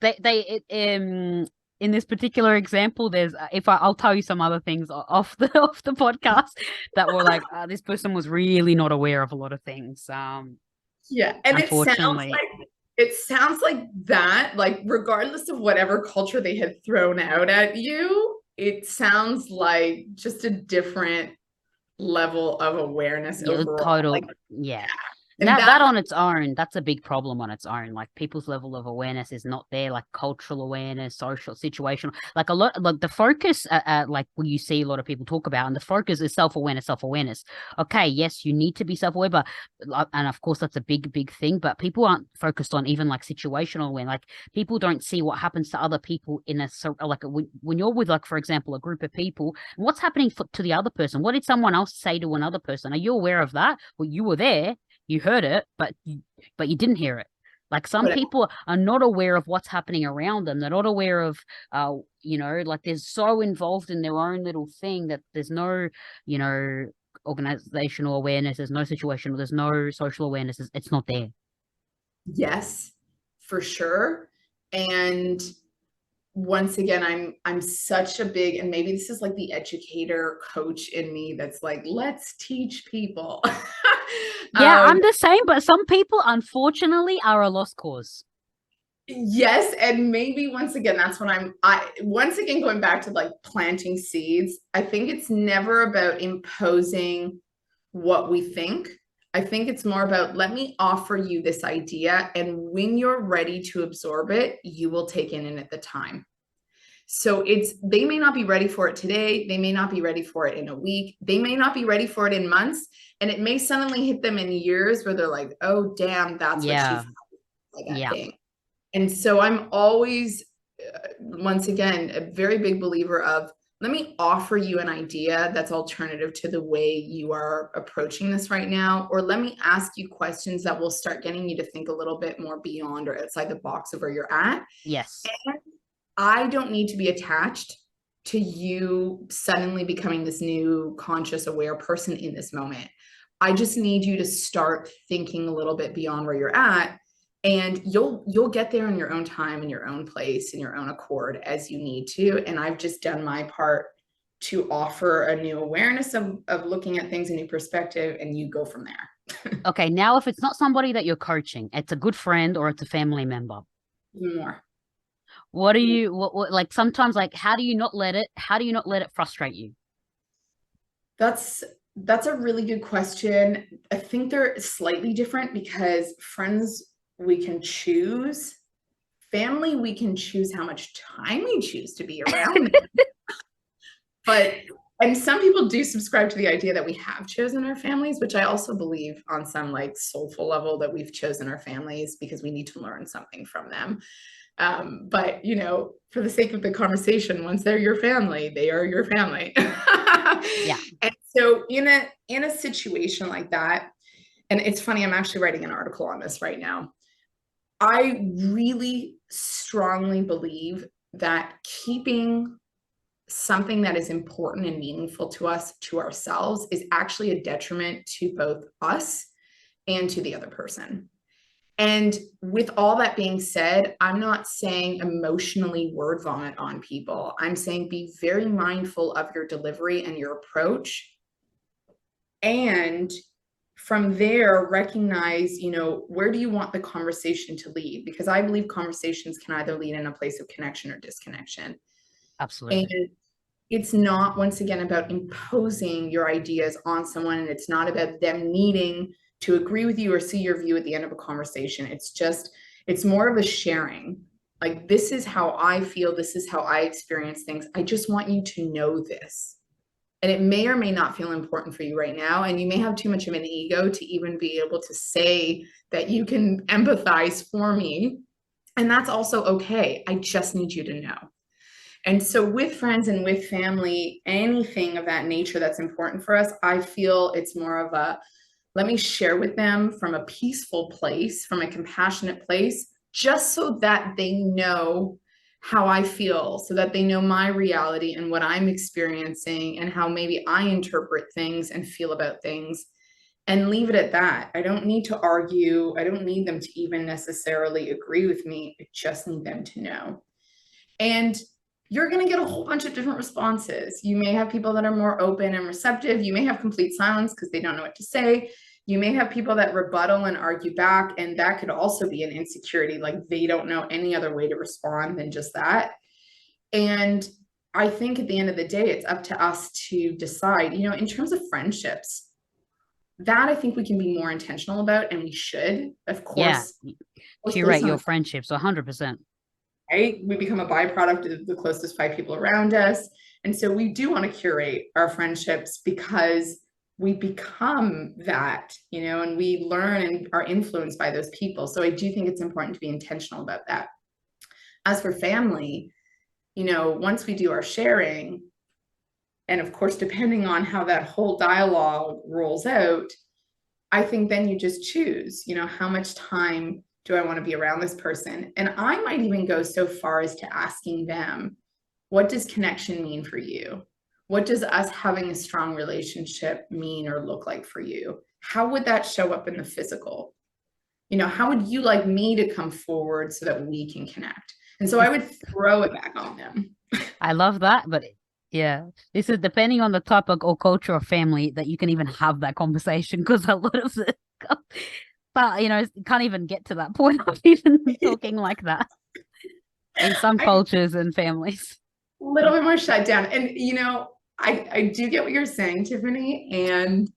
in this particular example. There's I'll tell you some other things off the podcast that were like this person was really not aware of a lot of things. Yeah, and unfortunately. it sounds like that, like regardless of whatever culture they had thrown out at you, it sounds like just a different level of awareness Yeah, overall. total. Like, Yeah. and That that on its own, that's a big problem on its own. Like people's level of awareness is not there, like cultural awareness, social, situational. Like a lot, like the focus, like you see a lot of people talk about, and the focus is self-awareness, self-awareness. Okay, yes, you need to be self-aware, but and of course that's a big, big thing. But people aren't focused on even like situational awareness. Like people don't see what happens to other people in a like when you're with, like, for example, a group of people, what's happening to the other person? What did someone else say to another person? Are you aware of that? Well, you were there, you heard it, but you didn't hear it. Like some but people are not aware of what's happening around them. They're not aware of, like they're so involved in their own little thing that there's no, you know, organizational awareness. There's no situational. There's no social awareness. It's not there. yes, for sure. And once again, I'm such a big, and maybe this is like the educator coach in me that's like, let's teach people. Yeah, um, I'm the same, but some people, unfortunately, are a lost cause. yes, and maybe once again, that's what I once again going back to like planting seeds. I think it's never about imposing what we think. I think it's more about let me offer you this idea, and when you're ready to absorb it, you will take it in at the time. So it's they may not be ready for it today, they may not be ready for it in a week, they may not be ready for it in months, and it may suddenly hit them in years where they're like, "Oh, damn, that's what she Yeah, felt like that yeah, thing." And so I'm always, once again, a very big believer of let me offer you an idea that's alternative to the way you are approaching this right now, or let me ask you questions that will start getting you to think a little bit more beyond or outside the box of where you're at. yes, And I don't need to be attached to you suddenly becoming this new conscious aware person in this moment. I just need you to start thinking a little bit beyond where you're at, and you'll get there in your own time, in your own place, in your own accord as you need to. And I've just done my part to offer a new awareness of looking at things, a new perspective, and you go from there. okay. Now, if it's not somebody that you're coaching, it's a good friend or it's a family member. More. What do you what like sometimes, like, how do you not let it frustrate you? That's a really good question. I think they're slightly different because friends we can choose, family we can choose how much time we choose to be around them. But and some people do subscribe to the idea that we have chosen our families, which I also believe on some like soulful level that we've chosen our families because we need to learn something from them. But for the sake of the conversation, once they're your family, they are your family. Yeah. And so in a situation like that, and it's funny, I'm actually writing an article on this right now. I really strongly believe that keeping something that is important and meaningful to us to ourselves is actually a detriment to both us and to the other person. And with all that being said, I'm not saying emotionally word vomit on people. I'm saying be very mindful of your delivery and your approach. And from there, recognize, where do you want the conversation to lead? Because I believe conversations can either lead in a place of connection or disconnection. And Absolutely. it's not, once again, about imposing your ideas on someone, and it's not about them needing to agree with you or see your view at the end of a conversation. It's more of a sharing. Like, this is how I feel, this is how I experience things. I just want you to know this. And it may or may not feel important for you right now, and you may have too much of an ego to even be able to say that you can empathize for me, and that's also okay. I just need you to know. And so, with friends and with family, anything of that nature that's important for us, I feel it's more of a let me share with them from a peaceful place, from a compassionate place, just so that they know how I feel, so that they know my reality and what I'm experiencing and how maybe I interpret things and feel about things, and leave it at that. I don't need to argue. I don't need them to even necessarily agree with me. I just need them to know. And you're going to get a whole bunch of different responses. You may have people that are more open and receptive. You may have complete silence because they don't know what to say. You may have people that rebuttal and argue back, and that could also be an insecurity. Like, they don't know any other way to respond than just that. And I think at the end of the day, it's up to us to decide, in terms of friendships, that I think we can be more intentional about, and we should, Yeah, of course, curate based on your the friendships 100%. right? We become a byproduct of the closest five people around us. And so we do want to curate our friendships because we become that, and we learn and are influenced by those people. So I do think it's important to be intentional about that. As for family, once we do our sharing, and of course, depending on how that whole dialogue rolls out, I think then you just choose, how much time do I want to be around this person? And I might even go so far as to asking them, what does connection mean for you? What does us having a strong relationship mean or look like for you? How would that show up in the physical? How would you like me to come forward so that we can connect? And so I would throw it back on them. I love that, but yeah, this is depending on the type of or culture of family that you can even have that conversation because a lot of the, but can't even get to that point of even talking like that in some I cultures and families. a little bit more shut down. And I do get what you're saying, Tiffany. And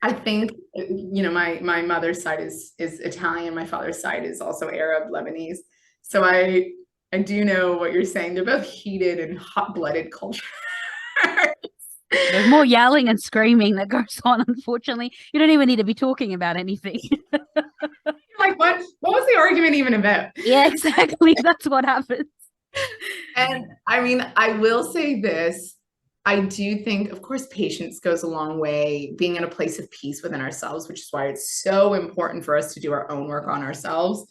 I think my mother's side is Italian, my father's side is also Arab, Lebanese. So I do know what you're saying. They're both heated and hot-blooded cultures. There's more yelling and screaming that goes on, unfortunately. You don't even need to be talking about anything. Like, what was the argument even about? Yeah, exactly. That's what happens. And I mean, I will say this. I do think, of course, patience goes a long way, being in a place of peace within ourselves, which is why it's so important for us to do our own work on ourselves.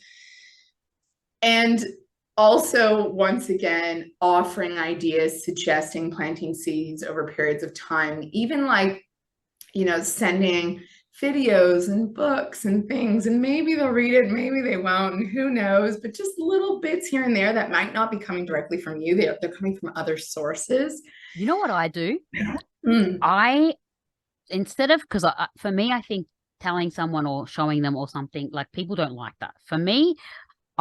And also, once again, offering ideas, suggesting planting seeds over periods of time, even like, sending videos and books and things, and maybe they'll read it, maybe they won't, and who knows, but just little bits here and there that might not be coming directly from you. They're coming from other sources. You know what I do? Mm. I instead of because for me, I think telling someone or showing them or something like people don't like that. For me,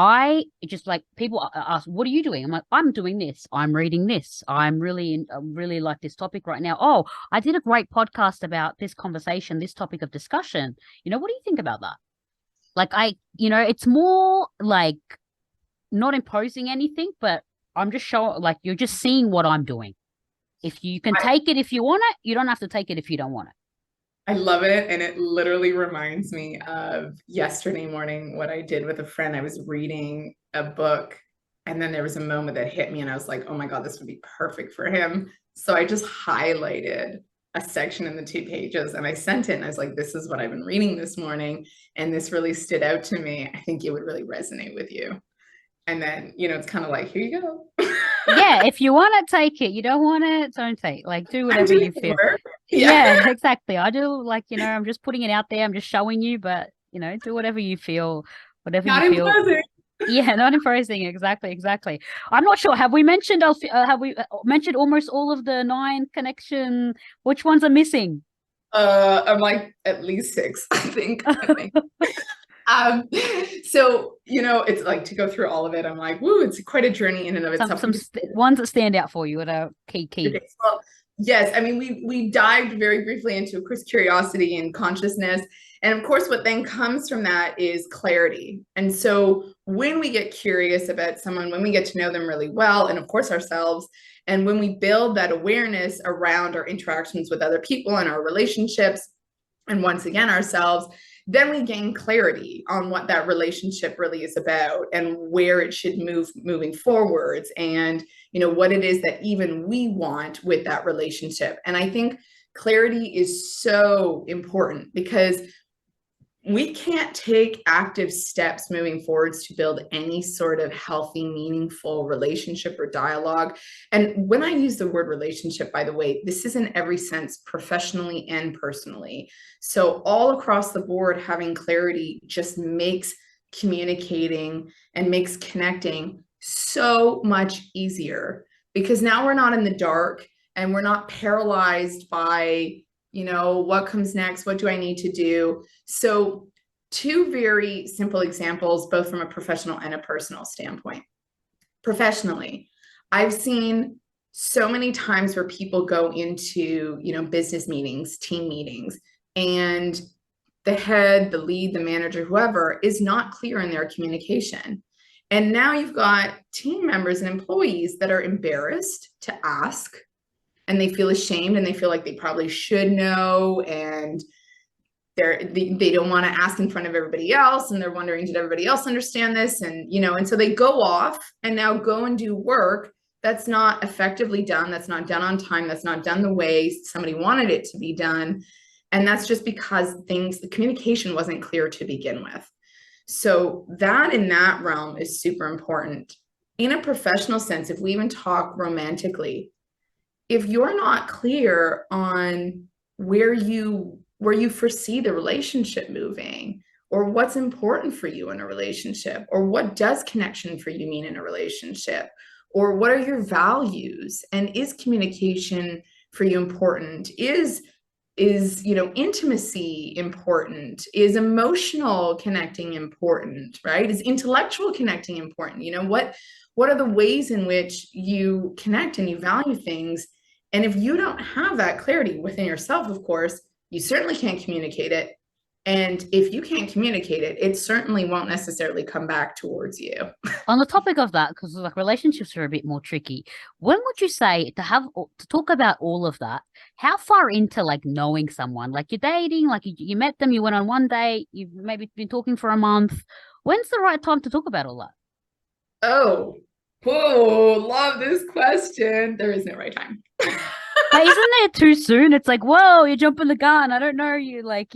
I just like people ask, "What are you doing?" I'm like, "I'm doing this. I'm reading this. really like this topic right now. Oh, I did a great podcast about this conversation, this topic of discussion. What do you think about that?" Like it's more like not imposing anything, but I'm just showing like you're just seeing what I'm doing. If you can take it if you want it, you don't have to take it if you don't want it. I love it. And it literally reminds me of yesterday morning, what I did with a friend. I was reading a book, and then there was a moment that hit me, and I was like, oh my God, this would be perfect for him. So I just highlighted a section in the 2 pages and I sent it. And I was like, this is what I've been reading this morning. And this really stood out to me. I think it would really resonate with you. And then, it's kind of like, here you go. Yeah, if you want to take it, you don't want it, don't take. Like do whatever you feel. Yeah. Yeah, exactly. I do like, I'm just putting it out there. I'm just showing you, but do whatever you feel, whatever Not you feel. imposing. Yeah, not imposing. Exactly, exactly. I'm not sure. Have we mentioned almost all of the 9 connection? Which ones are missing? I'm like at least 6, I think. Um, so, it's like to go through all of it, I'm like, woo, it's quite a journey in and of itself. Some ones that stand out for you that are key. Okay, well, yes, I mean, we dived very briefly into, of course, curiosity and consciousness. And of course, what then comes from that is clarity. And so when we get curious about someone, when we get to know them really well, and of course ourselves, and when we build that awareness around our interactions with other people and our relationships, and once again ourselves, then we gain clarity on what that relationship really is about and where it should moving forwards, and what it is that even we want with that relationship. And I think clarity is so important because we can't take active steps moving forwards to build any sort of healthy, meaningful relationship or dialogue. And when I use the word relationship, by the way, this is in every sense, professionally and personally. So all across the board, having clarity just makes communicating and makes connecting so much easier, because now we're not in the dark and we're not paralyzed by what comes next? What do I need to do? So 2 very simple examples, both from a professional and a personal standpoint. Professionally, I've seen so many times where people go into, business meetings, team meetings, and the head, the lead, the manager, whoever is not clear in their communication. And now you've got team members and employees that are embarrassed to ask, and they feel ashamed, and they feel like they probably should know, and they don't want to ask in front of everybody else, and they're wondering, did everybody else understand this? And so they go off and now go and do work that's not effectively done, that's not done on time, that's not done the way somebody wanted it to be done. And that's just because the communication wasn't clear to begin with. So that in that realm is super important. In a professional sense, if we even talk romantically, if you're not clear on where you foresee the relationship moving, or what's important for you in a relationship, or what does connection for you mean in a relationship, or what are your values, and is communication for you important, is intimacy important, is emotional connecting important, right? Is intellectual connecting important? What are the ways in which you connect and you value things? And if you don't have that clarity within yourself, of course, you certainly can't communicate it. And if you can't communicate it, it certainly won't necessarily come back towards you. On the topic of that, because like relationships are a bit more tricky, when would you say to talk about all of that? How far into like knowing someone, like you're dating, like you met them, you went on one date, you've maybe been talking for a month. When's the right time to talk about all that? Oh, love this question. There is no right time. But isn't it too soon? It's like, whoa, you're jumping the gun. I don't know you, like.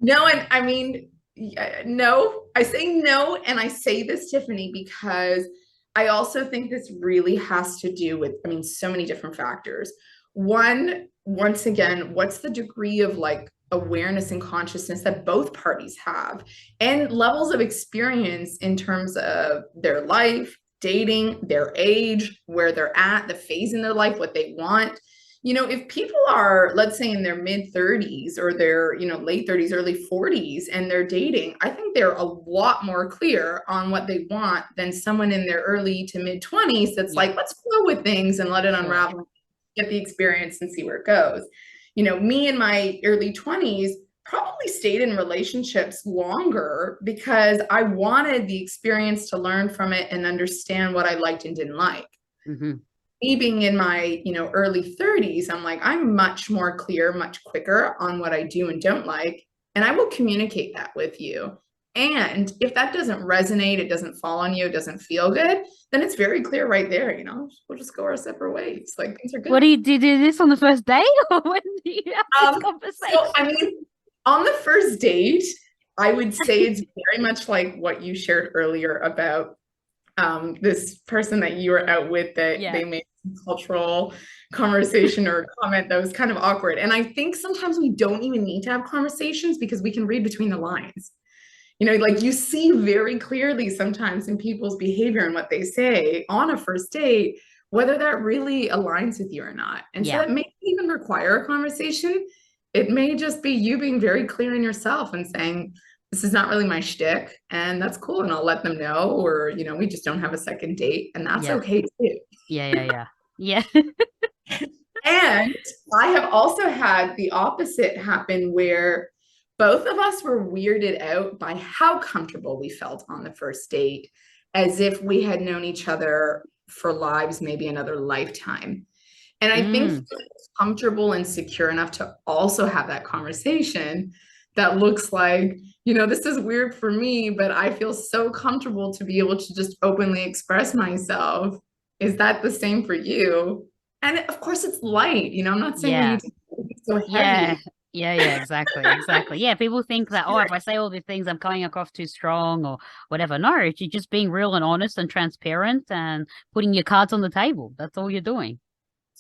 No, and I mean, no, I say no. And I say this, Tiffany, because I also think this really has to do with, so many different factors. One, once again, what's the degree of like awareness and consciousness that both parties have, and levels of experience in terms of their life, dating, their age, where they're at, the phase in their life, what they want. If people are, let's say, in their mid 30s or their, late 30s, early 40s, and they're dating, I think they're a lot more clear on what they want than someone in their early to mid 20s that's like, let's flow with things and let it unravel, get the experience and see where it goes. Me in my early 20s probably stayed in relationships longer because I wanted the experience to learn from it and understand what I liked and didn't like. Mm-hmm. Me being in my early 30s, I'm like, I'm much more clear, much quicker on what I do and don't like, and I will communicate that with you. And if that doesn't resonate, it doesn't fall on you, it doesn't feel good, then it's very clear right there, we'll just go our separate ways, like things are good. What do you do this on the first date, or when do you have this conversation? So on the first date, I would say it's very much like what you shared earlier about this person that you were out with, that they made some cultural conversation or comment that was kind of awkward. And I think sometimes we don't even need to have conversations because we can read between the lines. Like you see very clearly sometimes in people's behavior and what they say on a first date, whether that really aligns with you or not. And so it may even require a conversation. It may just be you being very clear in yourself and saying, this is not really my shtick, and that's cool. And I'll let them know, or, we just don't have a second date, and that's okay too. Yeah. And I have also had the opposite happen where both of us were weirded out by how comfortable we felt on the first date, as if we had known each other for lives, maybe another lifetime. And I think comfortable and secure enough to also have that conversation that looks like, this is weird for me, but I feel so comfortable to be able to just openly express myself. Is that the same for you? And of course it's light, I'm not saying we need to be so heavy. Yeah, exactly. Yeah, people think that, if I say all these things, I'm coming across too strong or whatever. No, you're just being real and honest and transparent and putting your cards on the table. That's all you're doing.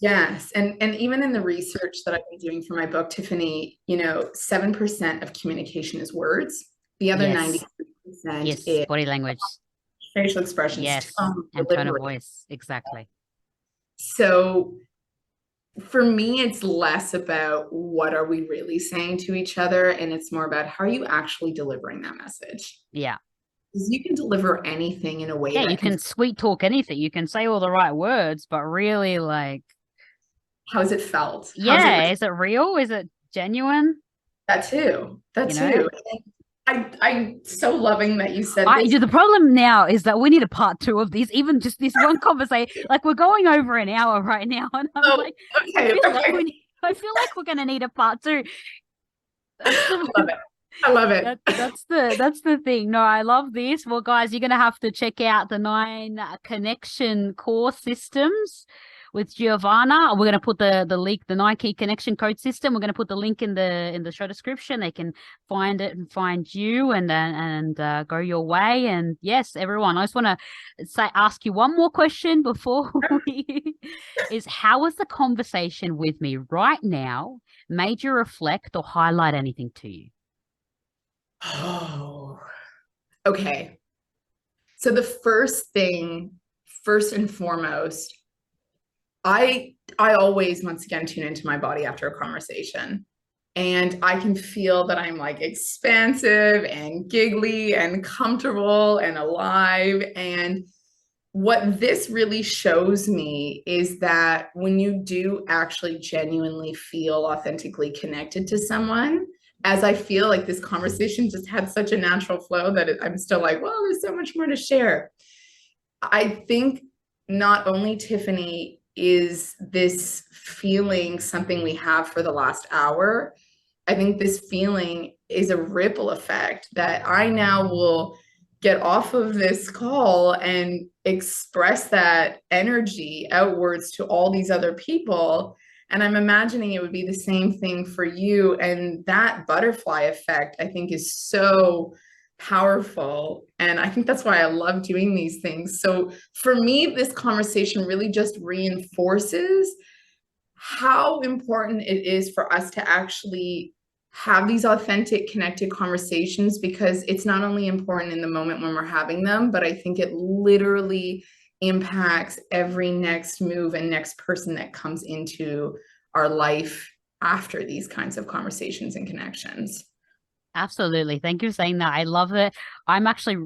Yes. And even in the research that I've been doing for my book, Tiffany, 7% of communication is words. The other 93% is body language, facial expressions, and tone of voice. Exactly. So for me, it's less about what are we really saying to each other, and it's more about how are you actually delivering that message. Yeah. You can deliver anything in a way Yeah, that you can, can sweet talk anything. You can say all the right words, but really, like, how's it felt? How's it, yeah, is it real? Is it genuine? that too, that You know? too. I'm so loving that you said I this. the problem now is that we need a part two of this, even just this one conversation. Like we're going over an hour right now, and I'm Oh, like, okay, okay. I feel like we're gonna need a part two. That's I the love it. I love it. that's the thing. No, I love this. Well, guys, you're gonna have to check out the 9 connection core systems with Giovanna. We're gonna put the link, the 9 key connection code system. We're gonna put the link in the show description. They can find it and find you and go your way. And yes, everyone, I just want to ask you one more question before we is how was the conversation with me right now made you reflect or highlight anything to you? Oh, okay. So the first thing, first and foremost, I always once again tune into my body after a conversation. And I can feel that I'm like expansive and giggly and comfortable and alive. And what this really shows me is that when you do actually genuinely feel authentically connected to someone, as I feel like this conversation just had such a natural flow that I'm still like, well, there's so much more to share. I think not only, Tiffany, is this feeling something we have for the last hour, I think this feeling is a ripple effect that I now will get off of this call and express that energy outwards to all these other people. And I'm imagining it would be the same thing for you. And that butterfly effect, I think, is so powerful. And I think that's why I love doing these things. So for me, this conversation really just reinforces how important it is for us to actually have these authentic, connected conversations, because it's not only important in the moment when we're having them, but I think it literally impacts every next move and next person that comes into our life after these kinds of conversations and connections. Absolutely. Thank you for saying that. I love it. I'm actually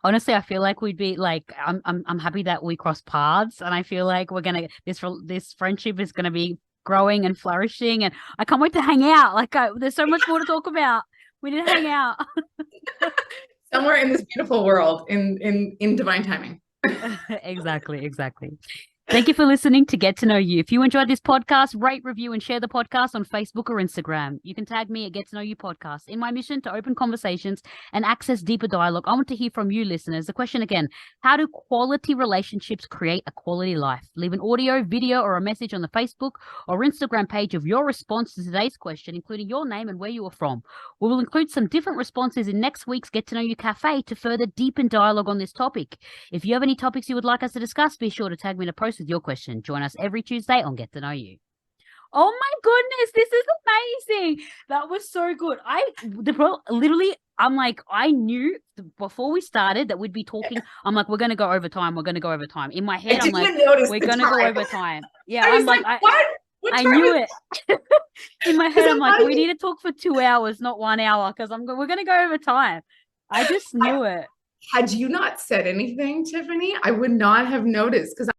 honestly, I feel like we'd be like I'm happy that we cross paths, and I feel like we're gonna this friendship is gonna be growing and flourishing, and I can't wait to hang out. Like there's so much more to talk about. We need to hang out. Somewhere in this beautiful world, in divine timing. Exactly, exactly. Thank you for listening to Get to Know You. If you enjoyed this podcast, rate, review, and share the podcast on Facebook or Instagram. You can tag me at Get to Know You Podcast. In my mission to open conversations and access deeper dialogue, I want to hear from you, listeners. The question again, how do quality relationships create a quality life? Leave an audio, video, or a message on the Facebook or Instagram page of your response to today's question, including your name and where you are from. We will include some different responses in next week's Get to Know You Cafe to further deepen dialogue on this topic. If you have any topics you would like us to discuss, be sure to tag me in a post with your question. Join us every Tuesday on Get to Know You. Oh my goodness, this is amazing. That was so good. Literally, I'm like, I knew before we started that we'd be talking. I'm like, we're gonna go over time. We're gonna go over time. In my head, I I'm like, didn't notice we're the gonna go time. over time. Yeah, I I'm was like, like, what? What I time knew is it. In my Because head, I'm I'm like, not we even, need to talk for 2 hours, not 1 hour, because we're gonna go over time. I just knew it. had you not said anything, Tiffany, I would not have noticed because